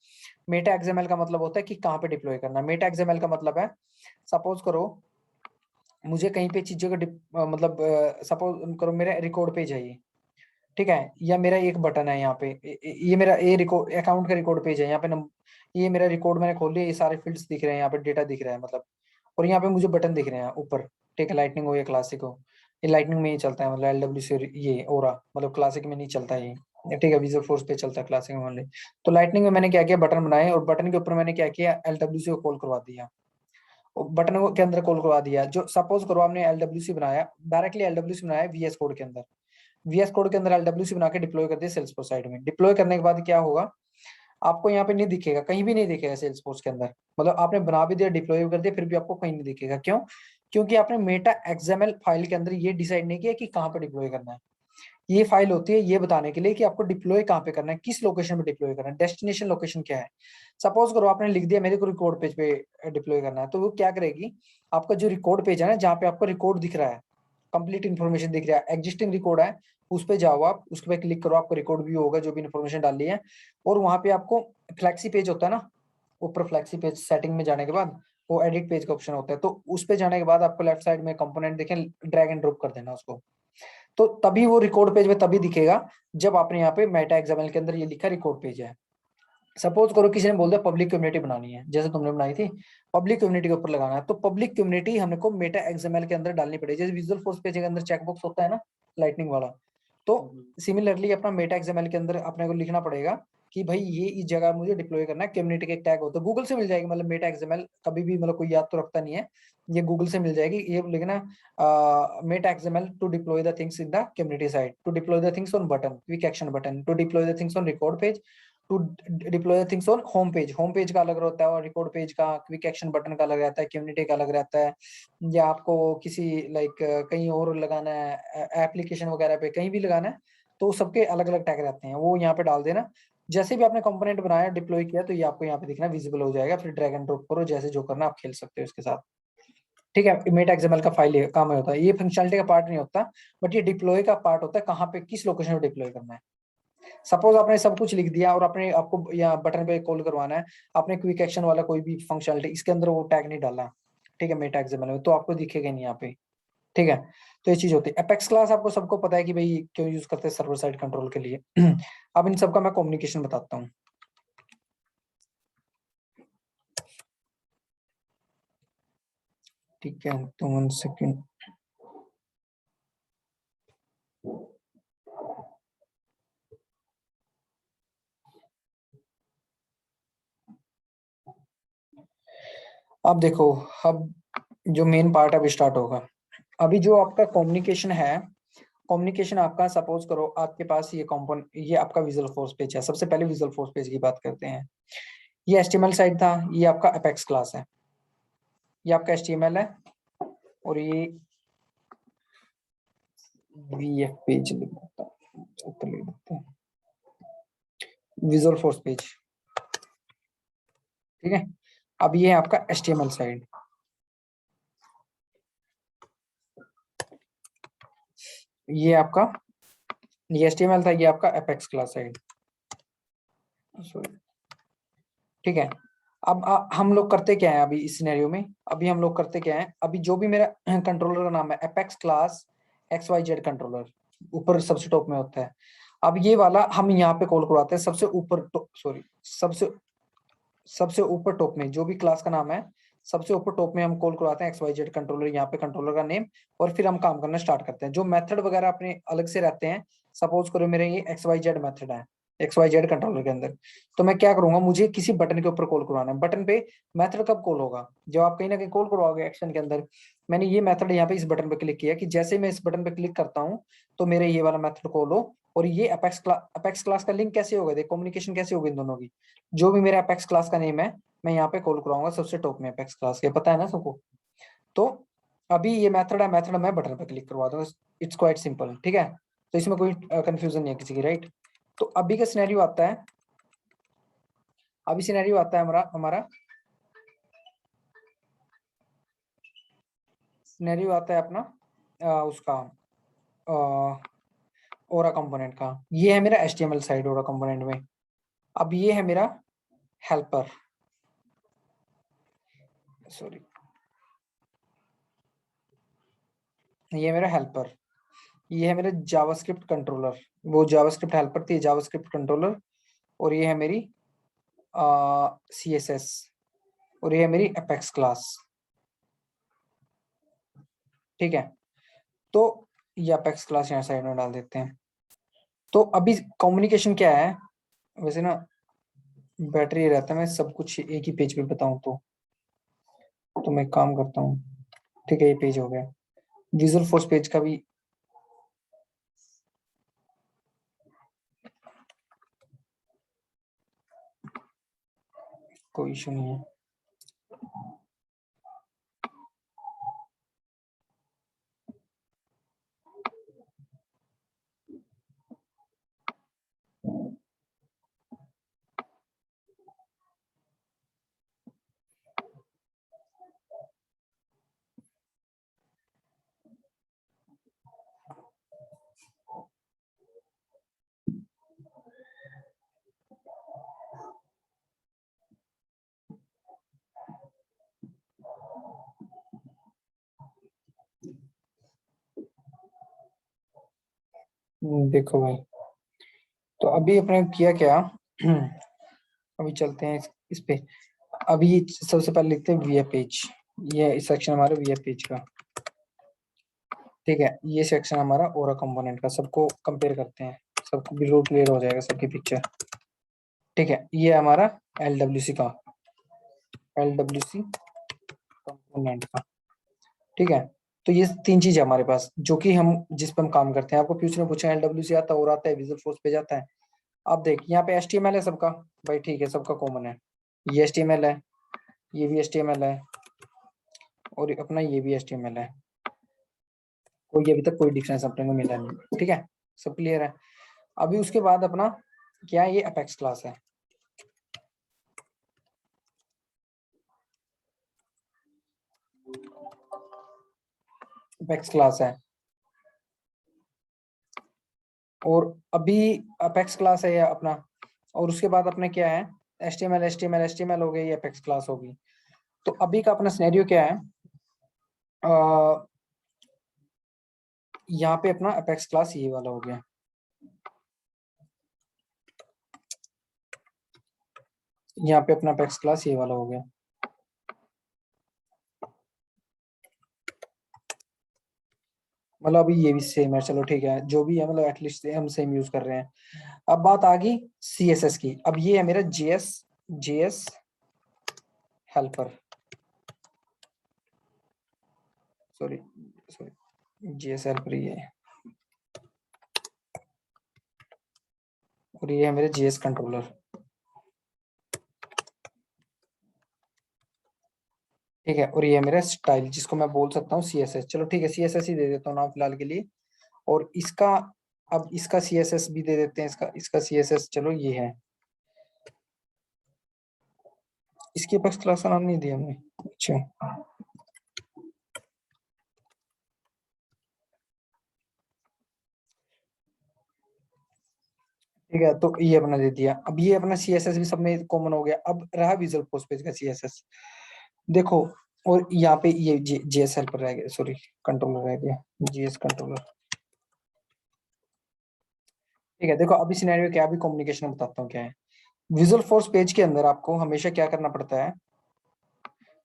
मेटा एक्सएमएल का मतलब होता है कि कहाँ पे डिप्लॉय करना है। मेटा एक्सएमएल का मतलब है सपोज करो मुझे कहीं पे चीजों का मतलब सपोज करो मेरा रिकॉर्ड पेज है ये, ठीक है, या मेरा एक बटन है यहाँ पे, ये मेरा ए रिकॉर्ड अकाउंट का रिकॉर्ड पेज है, यहाँ पे ये मेरा रिकॉर्ड मैंने खोल लिया, ये सारे फील्ड्स दिख रहे हैं, यहाँ पे डेटा दिख रहा है मतलब, और यहाँ पे मुझे बटन दिख रहे हैं ऊपर। ठीक है, लाइटनिंग हो या क्लासिक हो, ये लाइटनिंग में ही चलता है, मतलब एलडब्ल्यू से ये ओरा, मतलब क्लासिक में नहीं चलता ये। ठीक है, विजुअल फोर्स पे चलता है क्लासिक में ओनली। तो लाइटनिंग में मैंने क्या किया, बटन बनाए और बटन के ऊपर मैंने क्या किया, एलडब्ल्यू को कॉल करवा दिया, बटन के अंदर कॉल करवा दिया। जो सपोज करो आपने एलडब्ल्यू बनाया, डायरेक्टली एलडब्ल्यू बनाया वीएस कोड के अंदर, वीएस कोड के अंदर एलडब्ल्यूसी बना के डिप्लॉय कर दिया सेल्सफोर्स साइड में। डिप्लॉय करने के बाद क्या होगा, आपको यहाँ पे नहीं दिखेगा, कहीं भी नहीं दिखेगा सेल्सफोर्स के अंदर, मतलब आपने बना भी दिया डिप्लॉय भी कर दिया फिर भी आपको कहीं नहीं दिखेगा। क्यों, क्योंकि आपने मेटा एक्सएमएल फाइल के अंदर ये डिसाइड नहीं किया कि कहाँ पे डिप्लॉय करना है। ये फाइल होती है ये बताने के लिए कि आपको डिप्लॉय कहाँ पे करना है, किस लोकेशन पे डिप्लॉय करना है, डेस्टिनेशन लोकेशन क्या है। सपोज करो आपने लिख दिया मेरे को रिकॉर्ड पेज पे डिप्लॉय करना है, तो वो क्या करेगी, आपका जो रिकॉर्ड पेज है ना, जहाँ पे आपको रिकॉर्ड दिख रहा है, कंप्लीट इन्फॉर्मेशन दिख रहा है, एग्जिस्टिंग रिकॉर्ड है, उस पे जाओ आप, उस पे क्लिक करो, आपको रिकॉर्ड व्यू होगा जो भी इन्फॉर्मेशन डाली है। और वहां पे आपको फ्लैक्सी पेज होता है ना, ऊपर फ्लैक्सी पेज सेटिंग में जाने के बाद वो एडिट पेज का ऑप्शन होता है, तो उस पे जाने के बाद आपको लेफ्ट साइड में कंपोनेंट देखें, ड्रैग एंड ड्रॉप कर देना उसको, तो तभी वो रिकॉर्ड पेज में तभी दिखेगा जब आपने यहाँ पे मेटा एक्सएमएल के अंदर ये लिखा रिकॉर्ड पेज है। सपोज करो किसी ने बोल दिया पब्लिक कम्युनिटी बनानी है, जैसे तुमने बनाई थी, पब्लिक कम्युनिटी के ऊपर लगाना है, तो पब्लिक कम्युनिटी हमको मेटा एक्सएमएल के अंदर डालनी पड़ेगी, जैसे विजुअल फोर्स पेज के अंदर चेकबॉक्स होता है ना लाइटनिंग वाला, तो सिमिलरली अपना मेटा एक्सएमएल के अंदर अपने को लिखना पड़ेगा कि भाई ये इस जगह मुझे डिप्लॉय करना है, कम्युनिटी के टैग होता है, गूगल से मिल जाएगी, मतलब मेटा एक्सएमएल कभी भी मतलब कोई याद तो रखता नहीं है, ये गूगल से मिल जाएगी, ये लिखना meta XML to deploy the things in the community side, to deploy the things on button, quick action button, to deploy the things on record page, to deploy things on home page, home page का अलग रहता है और record page का, quick action button का अलग रहता है, कम्युनिटी का अलग रहता है, या आपको किसी लाइक कहीं और लगाना है, एप्लीकेशन वगैरह पे कहीं भी लगाना है, तो सबके अलग अलग टैग रहते हैं, वो यहाँ पे डाल देना। जैसे भी आपने कंपोनेंट बनाया डिप्लॉय किया तो ये आपको यहाँ पे दिखना विजिबल हो जाएगा, फिर ड्रैग एंड ड्रॉप करो, जैसे जो करना आप खेल सकते हो इसके साथ। ठीक है, मेटा एक्सएमएल का फाइल काम होता है, ये फंक्शनलिटी का पार्ट नहीं होता, बट ये डिप्लॉय का पार्ट होता है, कहाँ पे किस लोकेशन पे डिप्लॉय करना है। सपोज आपने सब कुछ लिख दिया और आपने आपको यहाँ बटन पे कॉल करवाना है, आपने क्विक एक्शन वाला कोई भी फंक्शनलिटी इसके अंदर वो टैग नहीं डाला, ठीक है, मेटा एक्सएमएल में, तो आपको दिखेगा नहीं यहाँ पे। ठीक है, तो ये चीज होती है। एपेक्स क्लास आपको सबको पता है कि भाई क्यों यूज करते हैं, सर्वर साइड कंट्रोल के लिए। अब इन सबका मैं कम्युनिकेशन बताता हूँ। ठीक है, तो 1 सेकेंड। अब देखो, अब जो मेन पार्ट अभी स्टार्ट होगा, अभी जो आपका कम्युनिकेशन है, कम्युनिकेशन आपका सपोज करो आपके पास ये कंपोनेंट, ये आपका विजुअल फोर्स पेज है, सबसे पहले विजुअल फोर्स पेज की बात करते हैं। ये HTML साइट था, ये आपका अपेक्स क्लास है, ये आपका HTML है, और ये VF पेज लिख देता हूं, ऊपर लिख देते हैं विजुअल फोर्स पेज। ठीक है, अब ये है आपका HTML साइड, ये आपका, ये HTML था, ये आपका अपेक्स क्लास साइड, ठीक है। अब हम लोग करते क्या है अभी इस सिनेरियो में, अभी हम लोग करते क्या है, अभी जो भी मेरा कंट्रोलर का नाम है अपेक्स क्लास XYZ कंट्रोलर, ऊपर सबसे टॉप में होता है, अब ये वाला हम यहाँ पे कॉल करवाते हैं सबसे ऊपर, सॉरी, सबसे सबसे ऊपर टॉप में जो भी क्लास का नाम है, सबसे ऊपर टॉप में हम कॉल करवाते हैं XYZ कंट्रोलर, यहाँ पे कंट्रोलर का नेम, और फिर हम काम करना स्टार्ट करते हैं। जो मेथड वगैरह अपने अलग से रहते हैं, सपोज करो मेरे ये XYZ मेथड है XYZ कंट्रोलर के अंदर, तो मैं क्या करूंगा, मुझे किसी बटन के ऊपर कॉल करवाना है, बटन पे मेथड कब कॉल होगा, जब आप कहीं ना कहीं कॉल करवाओगे एक्शन के अंदर। मैंने ये मेथड यहाँ पे इस बटन पे क्लिक किया कि जैसे मैं इस बटन पे क्लिक करता हूँ तो मेरे ये वाला मेथड कॉल हो, और ये अपेक्स क्लास का लिंक कैसे होगा, देख कम्युनिकेशन कैसे होगी इन दोनों की, जो भी मेरा अपेक्स क्लास का नेम है मैं यहाँ पे कॉल कराऊंगा सबसे टॉप में अपेक्स क्लास के, पता है ना सबको। तो अभी ये मेथड है, मेथड मैं बटन पे क्लिक करवा दूंगा, इट्स क्वाइट सिंपल, ठीक है, तो इसमें कोई कंफ्यूजन नहीं है किसी की, राइट। तो अभी का सिनेरियो आता है, अभी सिनेरियो आता है हमारा हमारा सिनेरियो आता है अपना उसका ओरा कंपोनेंट का, ये है मेरा HTML साइड ओरा कंपोनेंट में। अब ये है मेरा हेल्पर, सॉरी, ये मेरा हेल्पर, ये है मेरा जावास्क्रिप्ट कंट्रोलर, वो जावास्क्रिप्ट हेल्पर थी, जावास्क्रिप्ट कंट्रोलर, और ये है मेरी CSS, और ये है मेरी अपेक्स क्लास, ठीक है। तो ये अपेक्स क्लास यहाँ साइड में डाल देते हैं। तो अभी कम्युनिकेशन क्या है, वैसे ना बैटरी रहता है, मैं सब कुछ एक ही पेज पे बताऊं तो मैं काम करता हूँ, ठीक है, ये पेज हो गया विजुअल फोर्स पेज का भी, कोई इशू नहीं है। देखो भाई, तो अभी अपने किया क्या अभी चलते हैं इस पे। अभी सबसे पहले लिखते हैं वीएफ पेज। ये इस सेक्शन हमारा वीएफ पेज का, ठीक है। ये सेक्शन हमारा ओरा कंपोनेंट का, सबको कंपेयर करते हैं, सबको बिल्कुल क्लियर हो जाएगा सबकी पिक्चर, ठीक है। ये हमारा एलडब्ल्यूसी का, एलडब्ल्यूसी कंपोनेंट का, ठीक है। तो ये तीन चीज है हमारे पास जो कि हम जिस पे हम काम करते हैं। आपको फ्यूचर में पूछा एलडब्ल्यूसी आता है और आता है विजुअल फोर्स पे जाता है। अब देख यहाँ पे एचटीएमएल है सबका, भाई ठीक है, सबका कॉमन है। ये एचटीएमएल है, ये भी एचटीएमएल है, और अपना ये भी एचटीएमएल है। कोई अभी तक कोई डिफरेंस अपने को मिला नहीं, ठीक है, सब क्लियर है। अभी उसके बाद अपना क्या है, ये अपेक्स क्लास है। अपेक्स क्लास है, और अभी अपेक्स क्लास है ये अपना। और उसके बाद अपने क्या है, एचटीएमएल एचटीएमएल एचटीएमएल हो गई, ये अपेक्स क्लास होगी। तो अभी का अपना सिनेरियो क्या है, यहाँ पे अपना अपेक्स क्लास ये वाला हो गया, यहाँ पे अपना अपेक्स क्लास ये वाला हो गया। मतलब अभी ये भी सेम है, चलो ठीक है, जो भी है मतलब एटलीस्ट हम सेम यूज कर रहे हैं। अब बात आ गई सीएसएस की। अब ये है मेरा JS helper, sorry JS helper ये है, और ये है मेरे जेएस कंट्रोलर, ठीक है। और ये है मेरा स्टाइल जिसको मैं बोल सकता हूँ सीएसएस। चलो ठीक है, सीएसएस ही दे देता हूँ नाम फिलहाल के लिए। और इसका, अब इसका सीएसएस भी दे देते हैं, इसका सीएसएस चलो ये है। इसकी अपेक्स क्लास का नाम नहीं दिया हमने, अच्छा ठीक है, तो ये अपना दे दिया। अब ये अपना सीएसएस भी सब में कॉमन हो गया। अब रहा विजुअल फोर्स पेज का सीएसएस, देखो। और यहाँ पे ये जेएस हेल्पर रह गया, सॉरी कंट्रोलर रह गया, जीएस कंट्रोलर, ठीक है। देखो अभी सिनेरियो क्या है, अभी कम्युनिकेशन बताता हूँ क्या है। विजुअल फोर्स पेज के अंदर आपको हमेशा क्या करना पड़ता है,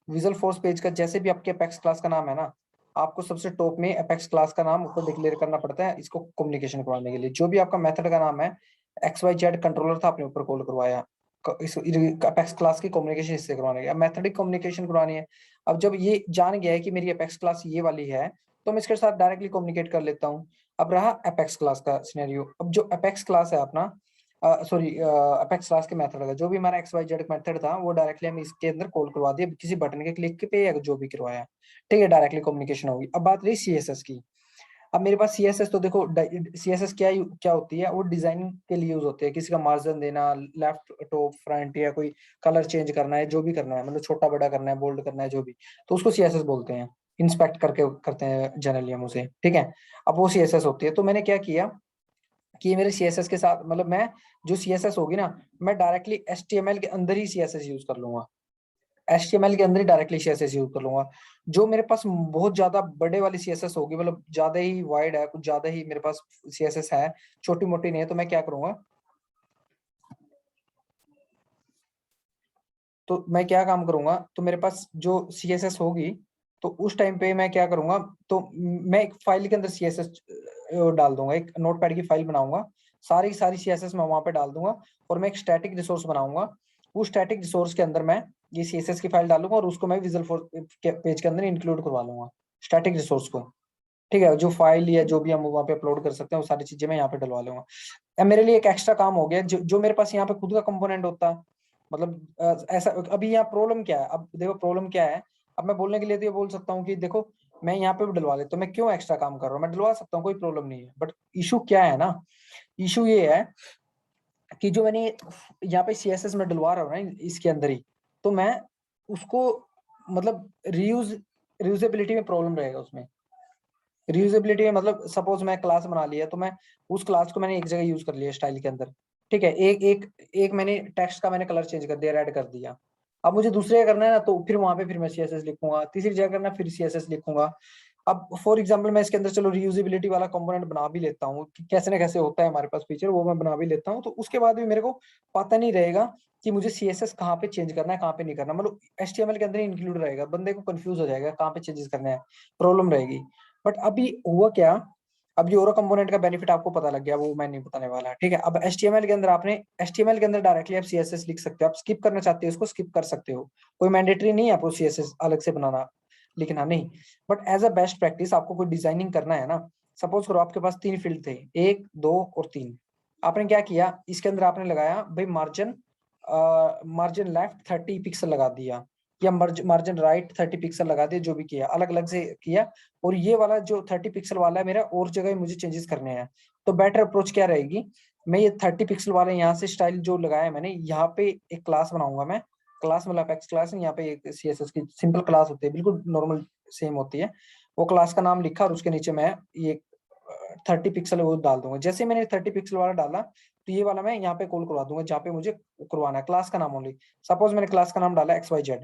विजुअल फोर्स पेज का जैसे भी आपके अपेक्स क्लास का नाम है ना, आपको सबसे टॉप में अपेक्स क्लास का नाम ऊपर डिक्लेयर करना पड़ता है इसको कम्युनिकेशन करवाने के लिए। जो भी आपका मेथड का नाम है, एक्स वाई जेड कंट्रोलर था, आपने ऊपर कॉल करवाया इस अपेक्स क्लास की कम्युनिकेशन इससे करवाने के, अब मेथडिक कम्युनिकेशन करवानी है। अब जब ये जान गया है कि मेरी अपेक्स क्लास ये वाली है, तो मैं इसके साथ डायरेक्टली कम्युनिकेट कर लेता हूँ। अब रहा अपेक्स क्लास का सिनेरियो। अब जो अपेक्स क्लास है अपना, सॉरी अपेक्स क्लास के मेथड का, जो भी हमारा एक्स वाई जेड मेथड था वो डायरेक्टली हम इसके अंदर कॉल करवा दिया किसी बटन के क्लिक पे, या जो भी करवाया, ठीक है, डायरेक्टली कम्युनिकेशन होगी। अब बात रही सीएसएस की। अब मेरे पास सीएसएस, तो देखो सीएसएस क्या होती है, वो डिजाइन के लिए यूज होती है, किसी का मार्जिन देना, लेफ्ट टॉप फ्रंट, या कोई कलर चेंज करना है, जो भी करना है, मतलब छोटा बड़ा करना है, बोल्ड करना है, जो भी, तो उसको सीएसएस बोलते हैं। इंस्पेक्ट करके करते हैं जनरली हम उसे, ठीक है। अब वो सीएसएस होती है। तो मैंने क्या किया कि मेरे सीएसएस के साथ, मतलब मैं जो सीएसएस होगी ना, मैं डायरेक्टली एचटीएमएल के अंदर ही सीएसएस यूज कर लूंगा, एचटीएमएल के अंदर ही डायरेक्टली सीएसएस यूज कर लूंगा। जो मेरे पास बहुत ज्यादा बड़े वाली सीएसएस होगी, मतलब ज्यादा ही वाइड है, कुछ ज्यादा ही मेरे पास सीएसएस है, छोटी मोटी नहीं है, तो मैं क्या करूंगा, तो मैं क्या काम करूंगा, तो मेरे पास जो सीएसएस होगी, तो उस टाइम पे मैं क्या करूंगा, तो मैं एक फाइल के अंदर सीएसएस डाल दूंगा, एक नोटपैड की फाइल बनाऊंगा, सारी सारी सीएसएस मैं वहां पे डाल दूंगा, और मैं एक स्टैटिक रिसोर्स बनाऊंगा। उस स्टैटिक रिसोर्स के अंदर मैं ये सीएसएस की फाइल डालूंगा, और उसको मैं विजुअल पेज के अंदर इंक्लूड करवा लूंगा, स्टैटिक रिसोर्स को, ठीक है। जो फाइल या जो भी हम वहाँ पे अपलोड कर सकते हैं, वो सारी चीजें मैं यहाँ पे डलवा लूंगा। अब मेरे लिए एक एक्स्ट्रा काम हो गया, जो मेरे पास यहाँ पे खुद का कंपोनेंट होता, मतलब ऐसा। अभी यहाँ प्रॉब्लम क्या है, अब देखो प्रॉब्लम क्या है। अब मैं बोलने के लिए तो ये बोल सकता हूँ कि देखो मैं यहाँ पे भी डलवा लेता हूँ, मैं क्यों एक्स्ट्रा काम कर रहा हूँ, मैं डलवा सकता हूँ, कोई प्रॉब्लम नहीं है। बट इशू क्या है ना, इशू ये है कि जो मैंने यहाँ पे सीएसएस में डलवा रहा हूँ ना इसके अंदर ही, तो मैं उसको, मतलब रियूजेबिलिटी में प्रॉब्लम रहेगा उसमें। रियूजेबिलिटी में मतलब सपोज मैं क्लास बना लिया, तो मैं उस क्लास को मैंने एक जगह यूज कर लिया स्टाइल के अंदर, ठीक है। एक एक एक मैंने टेक्स्ट का मैंने कलर चेंज कर दिया, रेड कर दिया। अब मुझे दूसरे जगह करना है ना, तो फिर वहां पे फिर मैं सीएसएस लिखूंगा, तीसरी जगह करना फिर सीएसएस लिखूंगा। अब फॉर एग्जांपल मैं इसके अंदर चलो रीयूजेबिलिटी वाला कंपोनेंट बना भी लेता हूँ कि कैसे ना कैसे होता है हमारे पास फीचर, वो मैं बना भी लेता हूँ, तो उसके बाद भी मेरे को पता नहीं रहेगा कि मुझे सीएसएस कहाँ पे चेंज करना है कहाँ पे नहीं करना, मतलब एचटीएमएल के अंदर ही इंक्लूड रहेगा, बंदे को कंफ्यूज हो जाएगा कहाँ पे चेंजेस करने हैं, प्रॉब्लम रहेगी। बट अभी हुआ क्या, अब ये ओरो कंपोनेंट का बेनिफिट आपको पता लग गया, वो मैं नहीं बताने वाला, ठीक है। अब एचटीएमएल के अंदर आपने एचटीएमएल के अंदर डायरेक्टली आप सीएसएस लिख सकते हो, आप स्किप करना चाहते हो उसको स्किप कर सकते हो, कोई मैंडेटरी नहीं है आपको सीएसएस अलग से बनाना लिखना नहीं। But as a best practice आपको कोई डिजाइनिंग करना है ना, सपोज करो आपके पास 3 फील्ड थे, 1 2 और 3, आपने क्या किया इसके अंदर आपने लगाया भाई मार्जिन, मार्जिन लेफ्ट 30 पिक्सल लगा दिया, या मार्जिन राइट 30 पिक्सल लगा दिया, जो भी किया अलग अलग से किया। और ये वाला जो 30 पिक्सल वाला है मेरा और जगह मुझे चेंजेस करने हैं, तो बेटर अप्रोच क्या रहेगी, मैं ये 30 पिक्सल वाला यहाँ से स्टाइल जो लगाया है मैंने, यहाँ पे एक क्लास बनाऊंगा मैं, क्लास मतलब अपेक्स क्लास है, यहाँ पे एक सीएसएस की सिंपल क्लास होती है, बिल्कुल नॉर्मल सेम होती है, वो क्लास का नाम लिखा और उसके नीचे मैं ये 30 पिक्सल वो डाल दूंगा। जैसे मैंने 30 पिक्सल वाला डाला तो ये वाला मैं यहाँ पे कॉल करवा दूंगा जहाँ पे मुझे करवाना है, क्लास का नाम ओनली। सपोज मैंने क्लास का नाम डाला XYZ,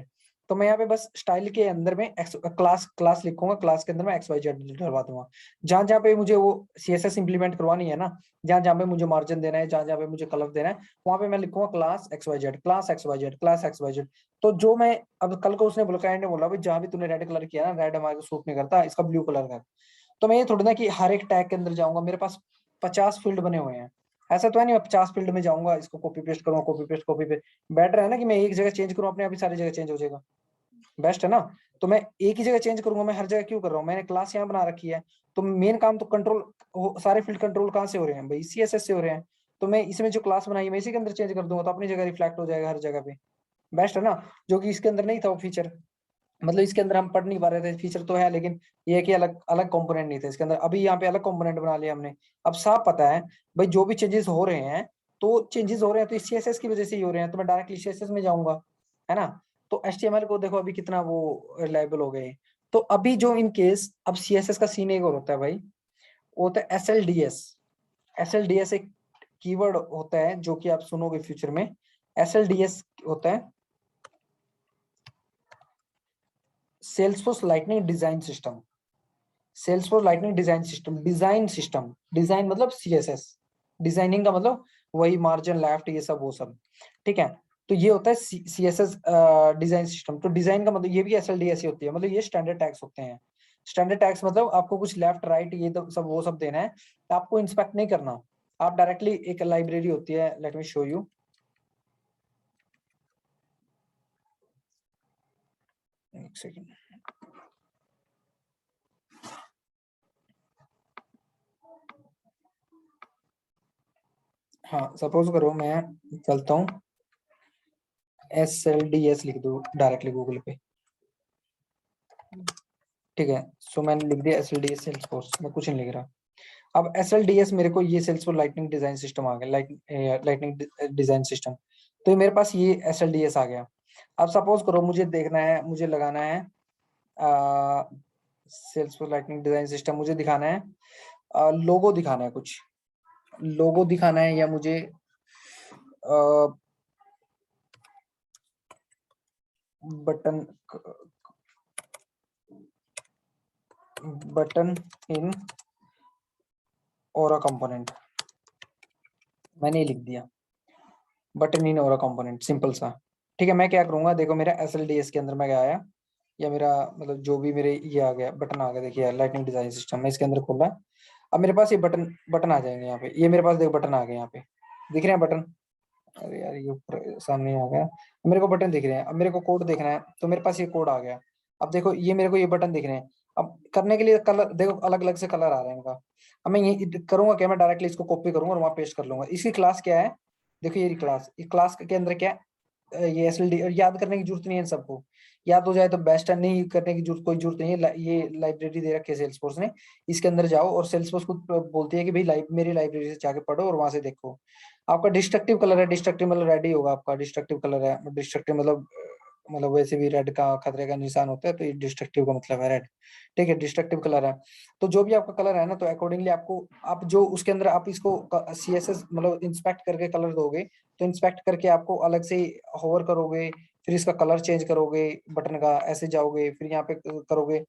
तो मैं यहाँ पे बस स्टाइल के अंदर में क्लास लिखूंगा, क्लास के अंदर मैं XYZ डलवा दूंगा। जहां जहां पे मुझे वो CSS इंप्लीमेंट करवानी है ना, जहां जहां पे मुझे मार्जिन देना है, जहां जहां पे मुझे कलर देना है, वहां पे मैं लिखूंगा class XYZ class XYZ class XYZ। तो जो मैं अब कल को उसने बोला, क्लाइंट ने बोला भाई जहां भी तूने रेड कलर किया ना, रेड हमारे को सूट नहीं करता, इसका ब्लू कलर कर। तो मैं ये थोड़ी ना कि हर एक टैग के अंदर जाऊंगा, मेरे पास 50 फील्ड बने हुए हैं, ऐसा तो है नहीं मैं 50 फील्ड में जाऊंगा इसको कॉपी पेस्ट करूंगा, copy paste copy paste. Better है ना कि मैं एक जगह चेंज करूं, अपने आप ही सारी जगह चेंज हो जाएगा, बेस्ट है ना। तो मैं एक ही जगह चेंज करूंगा, मैं हर जगह क्यों कर रहा हूँ, मैंने क्लास यहाँ बना रखी है, तो मेन काम तो कंट्रोल, सारे फील्ड कंट्रोल कहाँ से हो रहे हैं भाई, CSS से हो रहे हैं। तो मैं इसमें जो क्लास बनाई है मैं इसी के अंदर चेंज कर दूंगा, तो अपनी जगह रिफ्लेक्ट हो जाएगा हर जगह पे, बेस्ट है ना। जो कि इसके अंदर नहीं था वो फीचर, मतलब इसके अंदर हम पढ़ नहीं पा रहे थे, फीचर तो है लेकिन ये है कि अलग अलग कंपोनेंट नहीं थे इसके अंदर, अभी यहाँ पे अलग कंपोनेंट बना लिया हमने। अब साफ पता है भाई जो भी चेंजेस हो रहे हैं, तो चेंजेस हो रहे हैं तो CSS की वजह से ही हो रहे हैं, तो मैं डायरेक्टली CSS में जाऊंगा, है ना। तो HTML को देखो अभी कितना वो रिलायबल हो गए। तो अभी जो इन केस अब CSS का सीन एक और होता है भाई, वो होता है SLDS। SLDS एक कीवर्ड होता है जो कि आप सुनोगे फ्यूचर में। SLDS होता है Salesforce lightning design system. Salesforce lightning design system, design system, design मतलब CSS, डिजाइनिंग का मतलब वही मार्जिन लेफ्ट ये सब वो सब, ठीक है। तो ये होता है CSS डिजाइन सिस्टम। तो डिजाइन का मतलब ये भी SLDS ही होती है, मतलब ये स्टैंडर्ड टैग्स होते हैं। स्टैंडर्ड टैग्स मतलब आपको कुछ लेफ्ट राइट ये तो सब वो सब देना है, आपको इंस्पेक्ट नहीं करना, आप डायरेक्टली एक लाइब्रेरी होती है, लेट मी शो यू, एक सेकेंड। हाँ सपोज करो मैं चलता हूँ SLDS लिख दो डायरेक्टली गूगल पे, ठीक है। सो मैंने लिख दिया SLDS सेल्सफोर्स, मैं कुछ नहीं लिख रहा। अब SLDS मेरे को ये सेल्सफोर्स लाइटनिंग डिजाइन सिस्टम आ गया, लाइटनिंग डिजाइन सिस्टम, तो मेरे पास ये SLDS आ गया। अब सपोज करो मुझे देखना है, मुझे लगाना है सेल्सफोर्स लाइटनिंग डिजाइन सिस्टम, मुझे दिखाना है लोगो दिखाना है, कुछ लोगो दिखाना है, या मुझे बटन बटन इन ओरा कंपोनेंट, मैंने लिख दिया बटन इन ओरा कंपोनेंट, सिंपल सा, ठीक है। मैं क्या करूंगा देखो, मेरा SLDS के अंदर मैं गया आया, या मेरा मतलब जो भी मेरे ये आ गया बटन आ गया, देखिए लाइटनिंग डिजाइन सिस्टम, मैं इसके अंदर खोला। अब मेरे पास ये बटन बटन आ जाएंगे यहाँ पे, ये मेरे पास देखो बटन आ गए यहाँ पे, दिख रहे हैं बटन, अरे यार ये ऊपर सामने आ गया, मेरे को बटन दिख रहे हैं। अब मेरे को कोड देखना है तो मेरे पास ये कोड आ गया। अब देखो ये मेरे को ये बटन दिख रहे हैं, अब करने के लिए कलर देखो अलग अलग से कलर आ रहे हैं इनका। अब मैं ये करूंगा क्या, मैं डायरेक्टली इसको कॉपी करूंगा और वहां पेस्ट कर लूंगा। इसकी क्लास क्या है, देखो ये क्लास, इस क्लास के अंदर क्या है, ये SLD, और याद करने की जरूरत नहीं है इन सबको, याद हो जाए तो बेस्ट है, नहीं करने की जरूरत कोई जरूरत नहीं है। ये लाइब्रेरी दे रखी है सेल्सफोर्स ने, इसके अंदर जाओ और सेल्सफोर्स खुद बोलती है कि भाई मेरी लाइब्रेरी से जाके पढ़ो और वहां से देखो। आपका डिस्ट्रक्टिव कलर है, डिस्ट्रक्टिव मतलब रेड ही होगा आपका, डिस्ट्रक्टिव कलर है, डिस्ट्रक्टिव मतलब वैसे भी रेड का खतरे का निशान होता है, तो ये डिस्ट्रक्टिव का मतलब है रेड, ठीक है, डिस्ट्रक्टिव कलर है। तो जो भी आपका कलर है ना, तो अकॉर्डिंगली आपको आप जो उसके अंदर आप इसको CSS मतलब इंस्पेक्ट करके कलर दोगे, तो इंस्पेक्ट करके आपको अलग से होवर करोगे, फिर इसका कलर चेंज करोगे बटन का, ऐसे जाओगे फिर यहाँ पे करोगे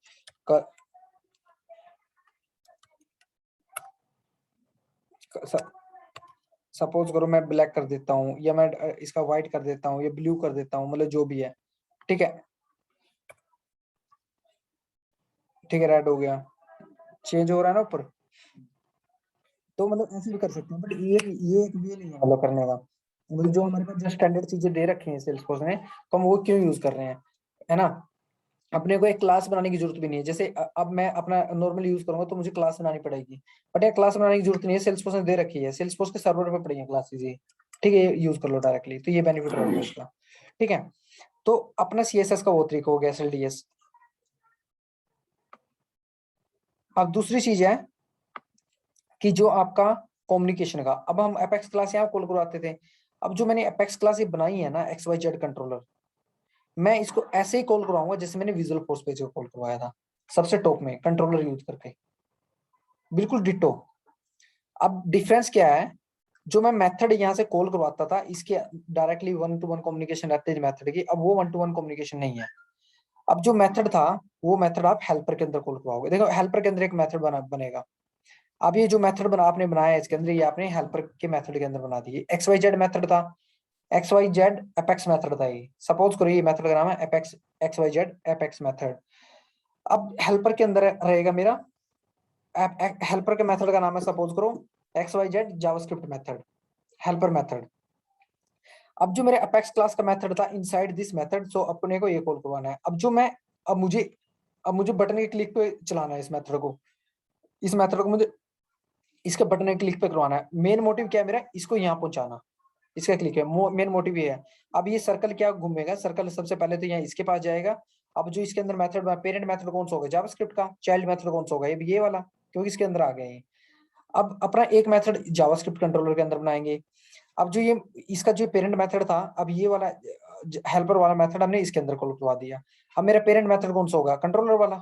सपोज करो मैं ब्लैक कर देता हूँ, या मैं इसका व्हाइट कर देता हूँ, या ब्लू कर देता हूँ, मतलब जो भी है, ठीक है, ठीक है, रेड हो गया, चेंज हो रहा है ना ऊपर। तो मतलब ऐसे भी कर सकते हैं, बट ये एक वे नहीं है मतलब करने का। मतलब जो हमारे पास जो स्टैंडर्ड चीजें दे रखी हैं सेल्सफोर्स ने, तो हम वो क्यों यूज कर रहे हैं, है ना। अपने को एक क्लास बनाने की जरूरत भी नहीं है। जैसे अब मैं अपना नॉर्मल यूज करूंगा तो मुझे क्लास बनानी पड़ेगी, बट ये क्लास बनाने की जरूरत नहीं है, सेल्सफोर्स ने दे रखी है, सेल्सफोर्स के सर्वर पे पड़ी है क्लासेस ये, ठीक है, यूज कर लो डायरेक्टली, तो ये बेनिफिट रहेगा इसका, ठीक है। तो अपना सीएसएस का वो तरीका हो गया, एसएलडीएस। अब दूसरी चीज है कि जो आपका कम्युनिकेशन का, अब हम एपेक्स क्लास यहाँ कॉल करवाते थे, अब जो मैंने एपेक्स क्लास ये बनाई है ना, एक्स वाई जेड कंट्रोलर, मैं इसको ऐसे ही कॉल करवाऊंगा जैसे मैंने विजुअल फोर्स पेज को कॉल करवाया था, सबसे टॉप में कंट्रोलर यूज करके, बिल्कुल डिट्टो। अब डिफरेंस क्या है, जो मैं मेथड यहाँ से कॉल करवाता था, इसके directly one two one communication रहते है मेथड की, अब वो वन टू वन कम्युनिकेशन नहीं है। अब जो मेथड था, वो मेथड आप हेल्पर के अंदर कॉल करवाओगे। देखो हेल्पर के अंदर एक मेथड बनेगा। अब ये जो मेथड आपने बनाया है इसके अंदर, ये आपने हेल्पर के मेथड के अंदर बना दी। एक्स वाई जेड मेथड था, x y z Apex method था ये, सपोज करो ये मेथड का नाम है Apex, x y z Apex method. अब हेल्पर के अंदर रहेगा मेरा, हेल्पर के मेथड का नाम है सपोज करो x y z JavaScript method, helper method. अब जो मेरे अपेक्स क्लास का मेथड था इनसाइड दिस मेथड, सो अपने को ये कॉल करवाना है। अब जो मैं अब मुझे बटन के क्लिक पे चलाना है इस मेथड को, इस मेथड को मुझे इसके बटन के क्लिक पे करवाना है। मेन मोटिव क्या है मेरा, इसको यहाँ पहुंचाना, इसका क्लिक है, मेन मोटिव ये है। अब ये सर्कल क्या घूमेगा, सर्कल सबसे पहले तो यहाँ इसके पास जाएगा। अब जो इसके अंदर मेथड, पेरेंट मेथड कौन सा होगा, जावास्क्रिप्ट का, चाइल्ड मेथड कौन सा होगा, ये वाला, क्योंकि इसके अंदर आ गए हैं। अब अपना एक मेथड जावास्क्रिप्ट कंट्रोलर के अंदर बनाएंगे। अब जो ये इसका जो पेरेंट मेथड था, अब ये वाला हेल्पर वाला मेथड हमने इसके अंदर कॉल करवा दिया। अब मेरा पेरेंट मेथड कौन सा होगा, कंट्रोलर वाला,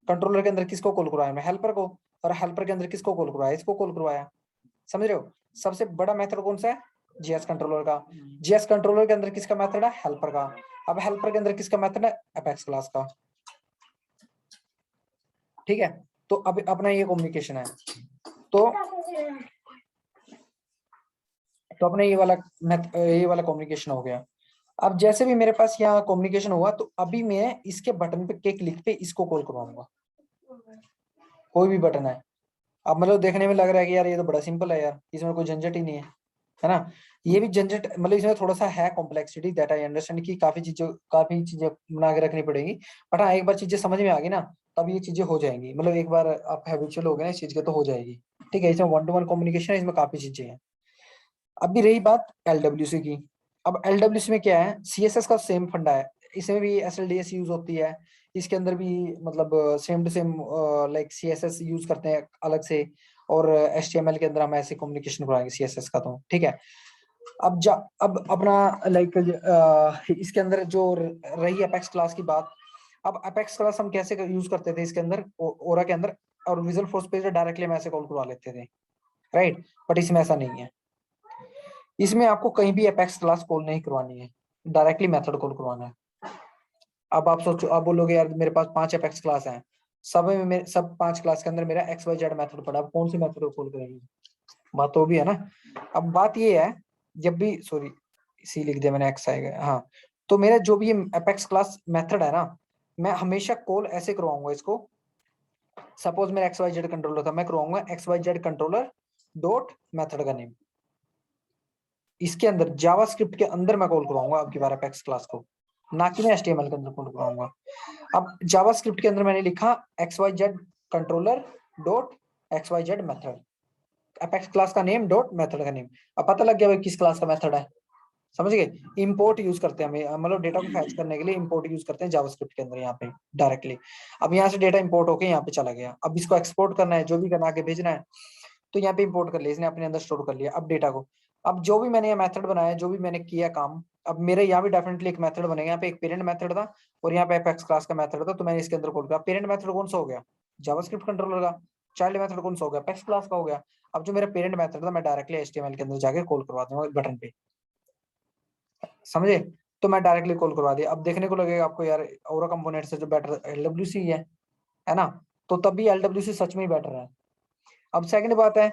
कंट्रोलर के अंदर किसको कॉल करवाया मैं, हेल्पर को, और हेल्पर के अंदर किसको कॉल करवाया, इसको कॉल करवाया। समझ रहे हो, सबसे बड़ा मेथड कौन सा है, जीएस कंट्रोलर का। जीएस कंट्रोलर के अंदर किसका मेथड है, हेल्पर का। अब हेल्पर के अंदर किसका मेथड है, अपेक्स क्लास का, ठीक है। तो अब अपना ये कम्युनिकेशन है, तो अपना ये वाला कम्युनिकेशन हो गया। अब जैसे भी मेरे पास यहाँ कम्युनिकेशन हुआ, तो अभी मैं इसके बटन पे के क्लिक पे इसको कॉल करवाऊंगा, कोई भी बटन है। अब मतलब देखने में लग रहा है कि यार ये तो बड़ा सिंपल है यार, इसमें कोई झंझट ही नहीं है ना। ये भी झंझट, मतलब इसमें थोड़ा सा है कॉम्प्लेक्सिटी, दैट आई अंडरस्टैंड कि काफी चीजें बना के रखनी पड़ेगी। बट हाँ, एक बार चीजें समझ में आ गई ना, तब ये चीजें हो जाएंगी, मतलब एक बार आप हैबिचुअल हो गए ना इस चीज के, तो हो जाएगी। ठीक है, इसमें वन टू वन कम्युनिकेशन है, इसमें काफी चीजें हैं। अब भी रही बात एलडब्ल्यूसी की। अब एलडब्ल्यूसी में क्या है, सीएसएस का सेम फंडा है, इसमें भी एसएलडीएस यूज होती है, इसके अंदर भी मतलब same to same like CSS use करते हैं अलग से, और एचटीएमएल के अंदर हम ऐसे कम्युनिकेशन कराएंगे सीएसएस का, तो ठीक है। अब अपना लाइक इसके अंदर जो रही अपेक्स क्लास की बात। अब अपेक्स क्लास हम कैसे यूज करते थे इसके अंदर, ओरा के अंदर, और विजुअल फोर्स पे डायरेक्टली हम ऐसे कॉल करवा लेते थे, राइट। बट इसमें ऐसा नहीं है, इसमें आपको कहीं भी अपेक्स क्लास कॉल नहीं करवानी है, डायरेक्टली मेथड कॉल करवाना है। अब आप सोचो, आप बोलोगे यार मेरे पास 5 अपेक्स क्लास हैं, सब 5 क्लास के अंदर मेरा एक्स वाई जेड मेथड पड़ा, अब कौन सी मेथड को कॉल करेंगे, बात तो भी है ना। अब बात ये है, जब भी सॉरी सी लिख दिया मैंने, एक्स आएगा, हाँ। तो मेरा जो भी अपेक्स क्लास मेथड है ना, मैं हमेशा कॉल ऐसे करवाऊंगा इसको। सपोज मेरा एक्स वाई जेड कंट्रोलर था, मैं करवाऊंगा x y z controller dot method का नेम, इसके अंदर जावास्क्रिप्ट के अंदर मैं कॉल करवाऊंगा आपकी बार अपेक्स क्लास को, ना कि मैं एचटीएमएल के अंदर कॉल करवाऊंगा। अब जावास्क्रिप्ट के अंदर मैंने लिखा x y z controller dot x y z method, Apex class का नेम डॉट मेथड का नेम। अब पता लग गया भाई किस क्लास का मेथड है, समझ गए। इंपोर्ट यूज करते हैं हमें, मतलब डेटा को फैच करने के लिए इंपोर्ट यूज करते हैं जावास्क्रिप्ट के अंदर, यहाँ पे डायरेक्टली। अब यहाँ से डेटा इंपोर्ट होके यहाँ पे चला गया, अब इसको एक्सपोर्ट करना है, जो भी करना आगे भेजना है, तो यहाँ पे इंपोर्ट कर लिया इसने, अपने अंदर स्टोर कर लिया। अब डेटा को, अब जो भी मैंने ये मेथड बनाया, जो भी मैंने किया काम, अब मेरे यहाँ भी डेफिनेटली एक मेथड बनेगा। यहाँ पे एक पेरेंट मेथड था और यहाँ पे अपेक्स क्लास का मेथड था, तो मैंने इसके अंदर कॉल किया। पेरेंट मेथड कौन सा हो गया, जावास्क्रिप्ट कंट्रोलर का। चाइल्ड मेथड कौन सा हो गया, अपेक्स क्लास का हो गया। अब जो मेरा पेरेंट मेथड था, मैं डायरेक्टली एचटीएमएल के अंदर जाके कॉल करवा दूंगा बटन पे, समझे। तो मैं डायरेक्टली कॉल करवा दिया। अब देखने को लगेगा आपको यार और कंपोनेंट से जो बेटर एलडब्ल्यूसी है ना, तो तब भी एलडब्ल्यूसी सच में ही बेटर है। अब सेकंड बात है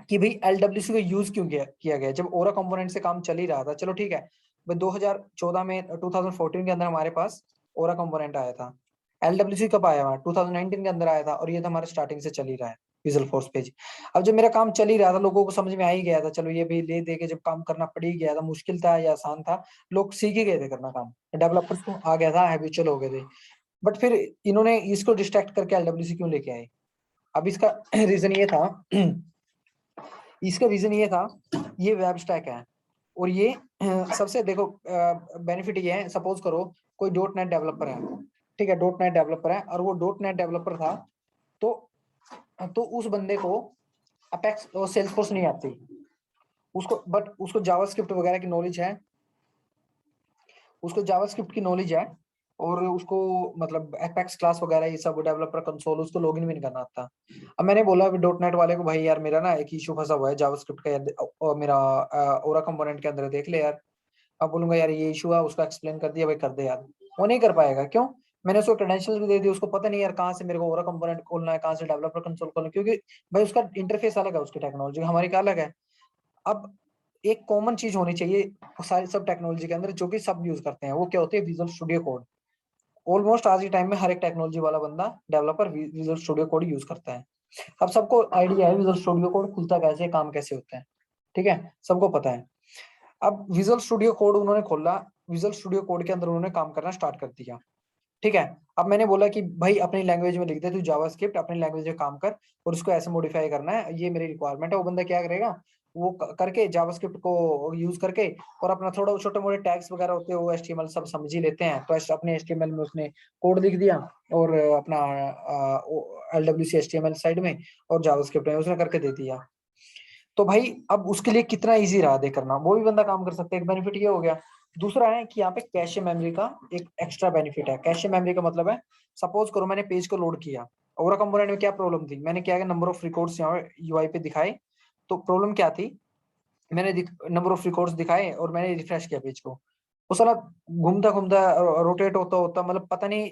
कि भाई LWC को यूज क्यों किया गया, जब ओरा कंपोनेंट से काम चल ही रहा था। चलो ठीक है, 2014 में 2014 के अंदर हमारे पास ओरा कंपोनेंट आया था। LWC कब आया हुआ, 2019 के अंदर आया था, और ये तो हमारे स्टार्टिंग से चल ही रहा है विजुअल फोर्स पेज। अब जब मेरा काम चल ही रहा था, लोगों को समझ में आ ही गया था, चलो ये भी ले दे के जब काम करना पड़ ही गया था, मुश्किल था या आसान था, लोग सीख ही गए थे करना काम, डेवलपर्स को आ गया था, हैबिचुअल हो गए थे। बट फिर इन्होंने इसको डिस्ट्रैक्ट करके LWC क्यों लेके आए? अब इसका रीजन ये था इसका रीजन ये था, ये वेब स्टैक है, और ये सबसे देखो बेनिफिट ये है, सपोज करो कोई डॉट नेट डेवलपर है, ठीक है, डॉट नेट डेवलपर है, और वो डॉट नेट डेवलपर था, तो उस बंदे को अपेक्स और सेल्सफोर्स नहीं आती उसको, बट उसको जावास्क्रिप्ट वगैरह की नॉलेज है, उसको जावास्क्रिप्ट की नॉलेज है, और उसको मतलब एपेक्स क्लास वगैरह ये सब डेवलपर कंसोल उसको लॉगिन भी नहीं करना आता। अब मैंने बोला अभी डॉट नेट वाले को, भाई यार मेरा ना एक इशू फंसा हुआ है जावास्क्रिप्ट का, और मेरा ओरा कंपोनेंट के अंदर देख ले यार। अब बोलूंगा यार ये इशू है, उसका एक्सप्लेन कर दिया, भाई कर दे यार, वो नहीं कर पाएगा। क्यों? मैंने उसको क्रेडेंशियल भी दे दी, उसको पता नहीं यार कहाँ से मेरे को ओरा कंपोनेंट खोलना है, कहाँ से डेवलपर कंसोल खोलना है, क्योंकि भाई उसका इंटरफेस अलग है, उसकी टेक्नोलॉजी हमारी का अलग है। अब एक कॉमन चीज होनी चाहिए सारी सब टेक्नोलॉजी के अंदर, जो कि सब यूज करते हैं, वो क्या होती है? Visual studio code. ऑलमोस्ट आज के टाइम में हर एक टेक्नोलॉजी वाला बंदा developer visual studio code use करता है। अब सबको आइडिया है विजुअल स्टूडियो कोड खुलता कैसे, काम कैसे होता है, ठीक है, सबको पता है। अब विजुअल स्टूडियो कोड उन्होंने खोला, विजुअल स्टूडियो कोड के अंदर उन्होंने काम करना स्टार्ट कर दिया, ठीक है। अब मैंने बोला कि भाई अपनी लैंग्वेज में लिख दे, तू जावास्क्रिप्ट अपनी लैंग्वेज में काम कर, और उसको ऐसे मॉडिफाई करना है, ये मेरी रिक्वायरमेंट है। वो बंदा क्या करेगा, वो करके जावास्क्रिप्ट को यूज करके, और अपना थोड़ा छोटे मोटे टैग्स वगैरह होते हैं वो HTML सब समझ ही लेते हैं, तो अपने HTML में उसने कोड लिख दिया, और अपना LWC HTML साइड में और जावास्क्रिप्ट में उसने करके दे दिया। तो भाई अब उसके लिए कितना इजी रहा दे करना, वो भी बंदा काम कर सकता है, एक बेनिफिट ये हो गया। दूसरा है कि यहाँ पे कैशे मेमोरी का एक एक्स्ट्रा बेनिफिट है। कैशे मेमोरी का मतलब है, सपोज करो मैंने पेज को लोड किया, ओरा कंपोनेंट में क्या प्रॉब्लम थी, मैंने क्या नंबर ऑफ रिकॉर्ड्स यहाँ UI पे दिखाए, तो प्रॉब्लम क्या थी, मैंने नंबर ऑफ रिकॉर्ड्स दिखाए और मैंने रिफ्रेश किया पेज को, वो साला घूमता घूमता रोटेट होता होता, मतलब पता नहीं,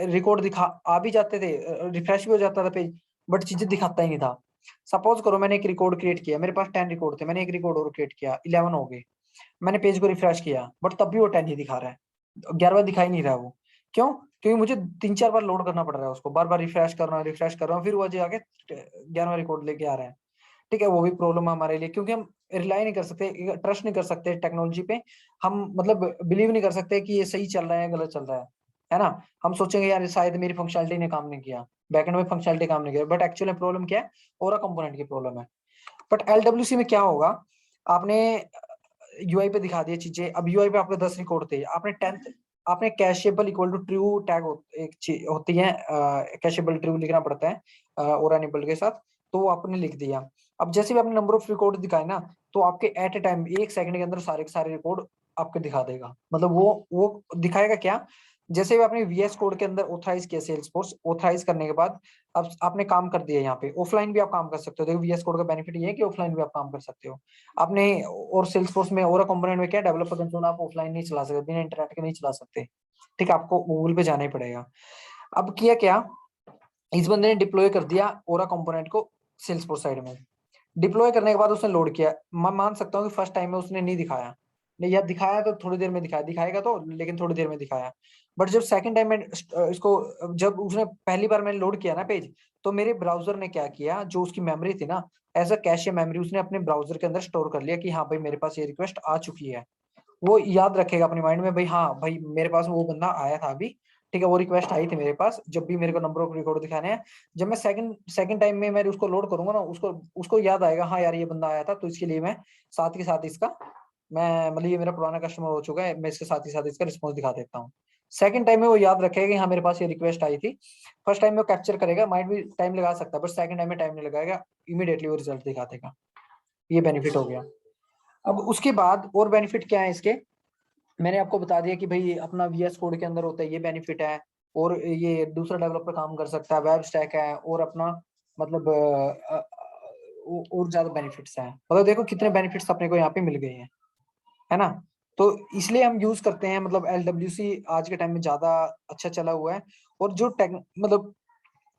रिकॉर्ड दिखा आ भी जाते थे, रिफ्रेश भी हो जाता था पेज, बट चीजें दिखाता ही नहीं था। सपोज करो मैंने एक रिकॉर्ड क्रिएट किया, मेरे पास 10 रिकॉर्ड थे, मैंने एक रिकॉर्ड और क्रिएट किया, 11 हो गए, मैंने पेज को रिफ्रेश किया, बट तब भी वो 10 ही दिखा रहा है, 11वां दिखा ही नहीं रहा वो। क्यों? क्योंकि मुझे 3-4 बार लोड करना पड़ रहा है उसको, बार बार रिफ्रेश कर रहा हूँ, फिर वो जाके 11वां रिकॉर्ड लेके आ रहा है, ठीक है। वो भी प्रॉब्लम है हमारे लिए, क्योंकि हम रिलाई नहीं कर सकते, ट्रस्ट नहीं कर सकते टेक्नोलॉजी पे, हम मतलब बिलीव नहीं कर सकते कि ये सही चल रहा है गलत चल रहा है ना। हम सोचेंगे यार शायद मेरी फंक्शनलिटी ने काम नहीं किया, बैकएंड में फंक्शनलिटी काम नहीं किया, बट एक्चुअली प्रॉब्लम क्या है, ओरा कंपोनेंट की प्रॉब्लम है। बट LWC में क्या होगा, आपने UI पे दिखा दिया चीजें, अब UI पे आपके 10 रिकॉर्ड थे, आपने 10th, आपने कैशेबल इक्वल टू ट्रू टैग एक चीज होती है, कैशेबल ट्रू लिखना पड़ता है और एनेबल के साथ, तो वो आपने लिख दिया। अब जैसे भी आपने नंबर ऑफ रिकॉर्ड दिखाए ना, तो आपके एट ए टाइम 1 सेकंड के अंदर सारे के सारे रिकॉर्ड आपके दिखा देगा। मतलब वो दिखाएगा क्या, जैसे भी आपने VS कोड के अंदर ऑथराइज किया, सेल्सफोर्स ऑथराइज करने के बाद अब आपने काम कर दिया, यहाँ पे ऑफलाइन भी आप काम कर सकते हो। देखो VS कोड का बेनिफिट ये है कि ऑफलाइन भी आप काम कर सकते हो आपने, और सेल्सफोर्स में ओरा कंपोनेंट में क्या, डेवलपर कंसोल आप ऑफलाइन नहीं चला सकते, बिना इंटरनेट के नहीं चला सकते, ठीक है, आपको गूगल पे जाना ही पड़ेगा। अब किया क्या, इस बंदे ने डिप्लॉय कर दिया ओरा कंपोनेंट को सेल्सफोर्स साइड में, डिप्लॉय करने के बाद उसने लोड किया, मैं मान सकता हूँ कि फर्स्ट टाइम में उसने नहीं दिखाया, नहीं या दिखाया तो थोड़ी देर में दिखाएगा तो, लेकिन थोड़ी देर में दिखाया। बट जब सेकंड टाइम में इसको, जब उसने पहली बार मैंने लोड किया ना पेज, तो मेरे ब्राउजर ने क्या किया, जो उसकी मेमोरी थी ना, एज अ कैशे मेमोरी उसने अपने ब्राउजर के अंदर स्टोर कर लिया कि हाँ भाई मेरे पास ये रिक्वेस्ट आ चुकी है। वो याद रखेगा अपने माइंड में, भाई हाँ भाई मेरे पास वो बंदा आया था अभी, ठीक है, वो रिक्वेस्ट आई थी मेरे पास, जब भी मेरे को नंबर ऑफ रिकॉर्ड दिखाने हैं, जब मैं सेकंड टाइम में मैं उसको लोड करूंगा ना, उसको उसको याद आएगा, हाँ यार ये बंदा आया था, तो इसके लिए मैं साथ के साथ इसका, मैं मतलब ये मेरा पुराना कस्टमर हो चुका है, मैं इसके साथ ही साथ इसका रिस्पॉन्स दिखा देता हूँ। सेकंड टाइम में वो याद रखेगा कि हाँ मेरे पास ये रिक्वेस्ट आई थी। फर्स्ट टाइम में वो कैप्चर करेगा, माइट भी टाइम लगा सकता है, बट सेकंड टाइम में टाइम नहीं लगाएगा, इमीडिएटली वो रिजल्ट दिखा देगा। ये बेनिफिट हो गया। अब उसके बाद और बेनिफिट क्या है इसके, मैंने आपको बता दिया कि भाई अपना VS कोड के अंदर होता है, ये बेनिफिट है, और ये दूसरा डेवलपर काम कर सकता है, वेब स्टैक है, और अपना मतलब और ज्यादा बेनिफिट्स हैं, मतलब देखो कितने बेनिफिट्स अपने को यहाँ पे मिल गए हैं, है ना। तो इसलिए हम यूज करते हैं, मतलब LWC आज के टाइम में ज्यादा अच्छा चला हुआ है। और जो मतलब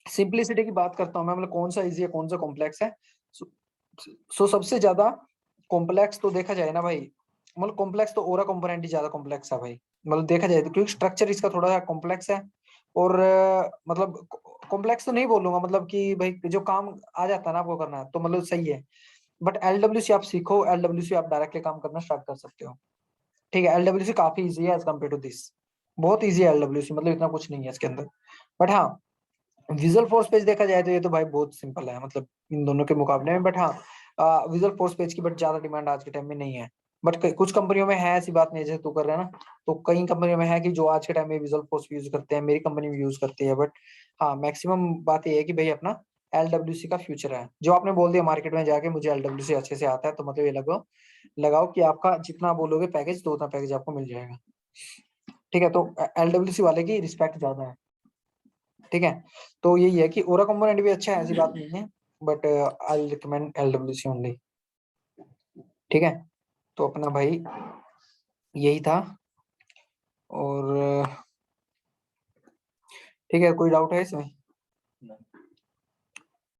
सिंपलिसिटी की बात करता हूँ मैं, मतलब कौन सा इजी है कौन सा कॉम्प्लेक्स है, सो सबसे ज्यादा कॉम्प्लेक्स तो देखा जाए ना भाई, मतलब कॉम्प्लेक्स तो ओरा कंपोनेंट ही ज्यादा कॉम्प्लेक्स है भाई, मतलब देखा जाए तो, क्योंकि स्ट्रक्चर इसका थोड़ा सा कॉम्प्लेक्स है। और मतलब कॉम्प्लेक्स तो नहीं बोलूंगा, मतलब कि भाई जो काम आ जाता है ना आपको करना, तो मतलब सही है। बट एलडब्ल्यूसी आप सीखो, एलडब्ल्यूसी आप डायरेक्टली काम करना स्टार्ट कर सकते हो। ठीक है, एलडब्ल्यूसी काफी इजी है एज कम्पेयर टू दिस, बहुत इजी है एलडब्ल्यूसी, मतलब इतना कुछ नहीं है इसके अंदर। बट हाँ, विजुअल फोर्स पेज देखा जाए तो ये तो भाई बहुत सिंपल है, मतलब इन दोनों के मुकाबले में। बट हाँ, विजुअल फोर्स पेज की बट ज्यादा डिमांड आज के टाइम में नहीं है। बट कुछ कंपनियों में है, ऐसी बात नहीं है, जैसे तू कर रहा है ना, तो कई कंपनियों में है कि जो आज के टाइम में विजुअल फोर्स यूज करते हैं, मेरी कंपनी भी यूज करती है। बट हाँ, मैक्सिमम बात ये है कि भाई अपना एलडब्ल्यूसी का फ्यूचर है। जो आपने बोल दिया मार्केट में जाके मुझे एलडब्ल्यूसी अच्छे से आता है, तो मतलब ये लगाओ लगाओ कि आपका जितना बोलोगे पैकेज, तो उतना पैकेज आपको मिल जाएगा। ठीक है, तो एलडब्ल्यूसी वाले की रिस्पेक्ट ज्यादा है। ठीक है, तो यही है कि ओरा कंपोनेंट भी अच्छा है, ऐसी बात नहीं है, but I recommend LWC only. ठीक है, तो अपना भाई यही था। और ठीक है, कोई डाउट है इसमें?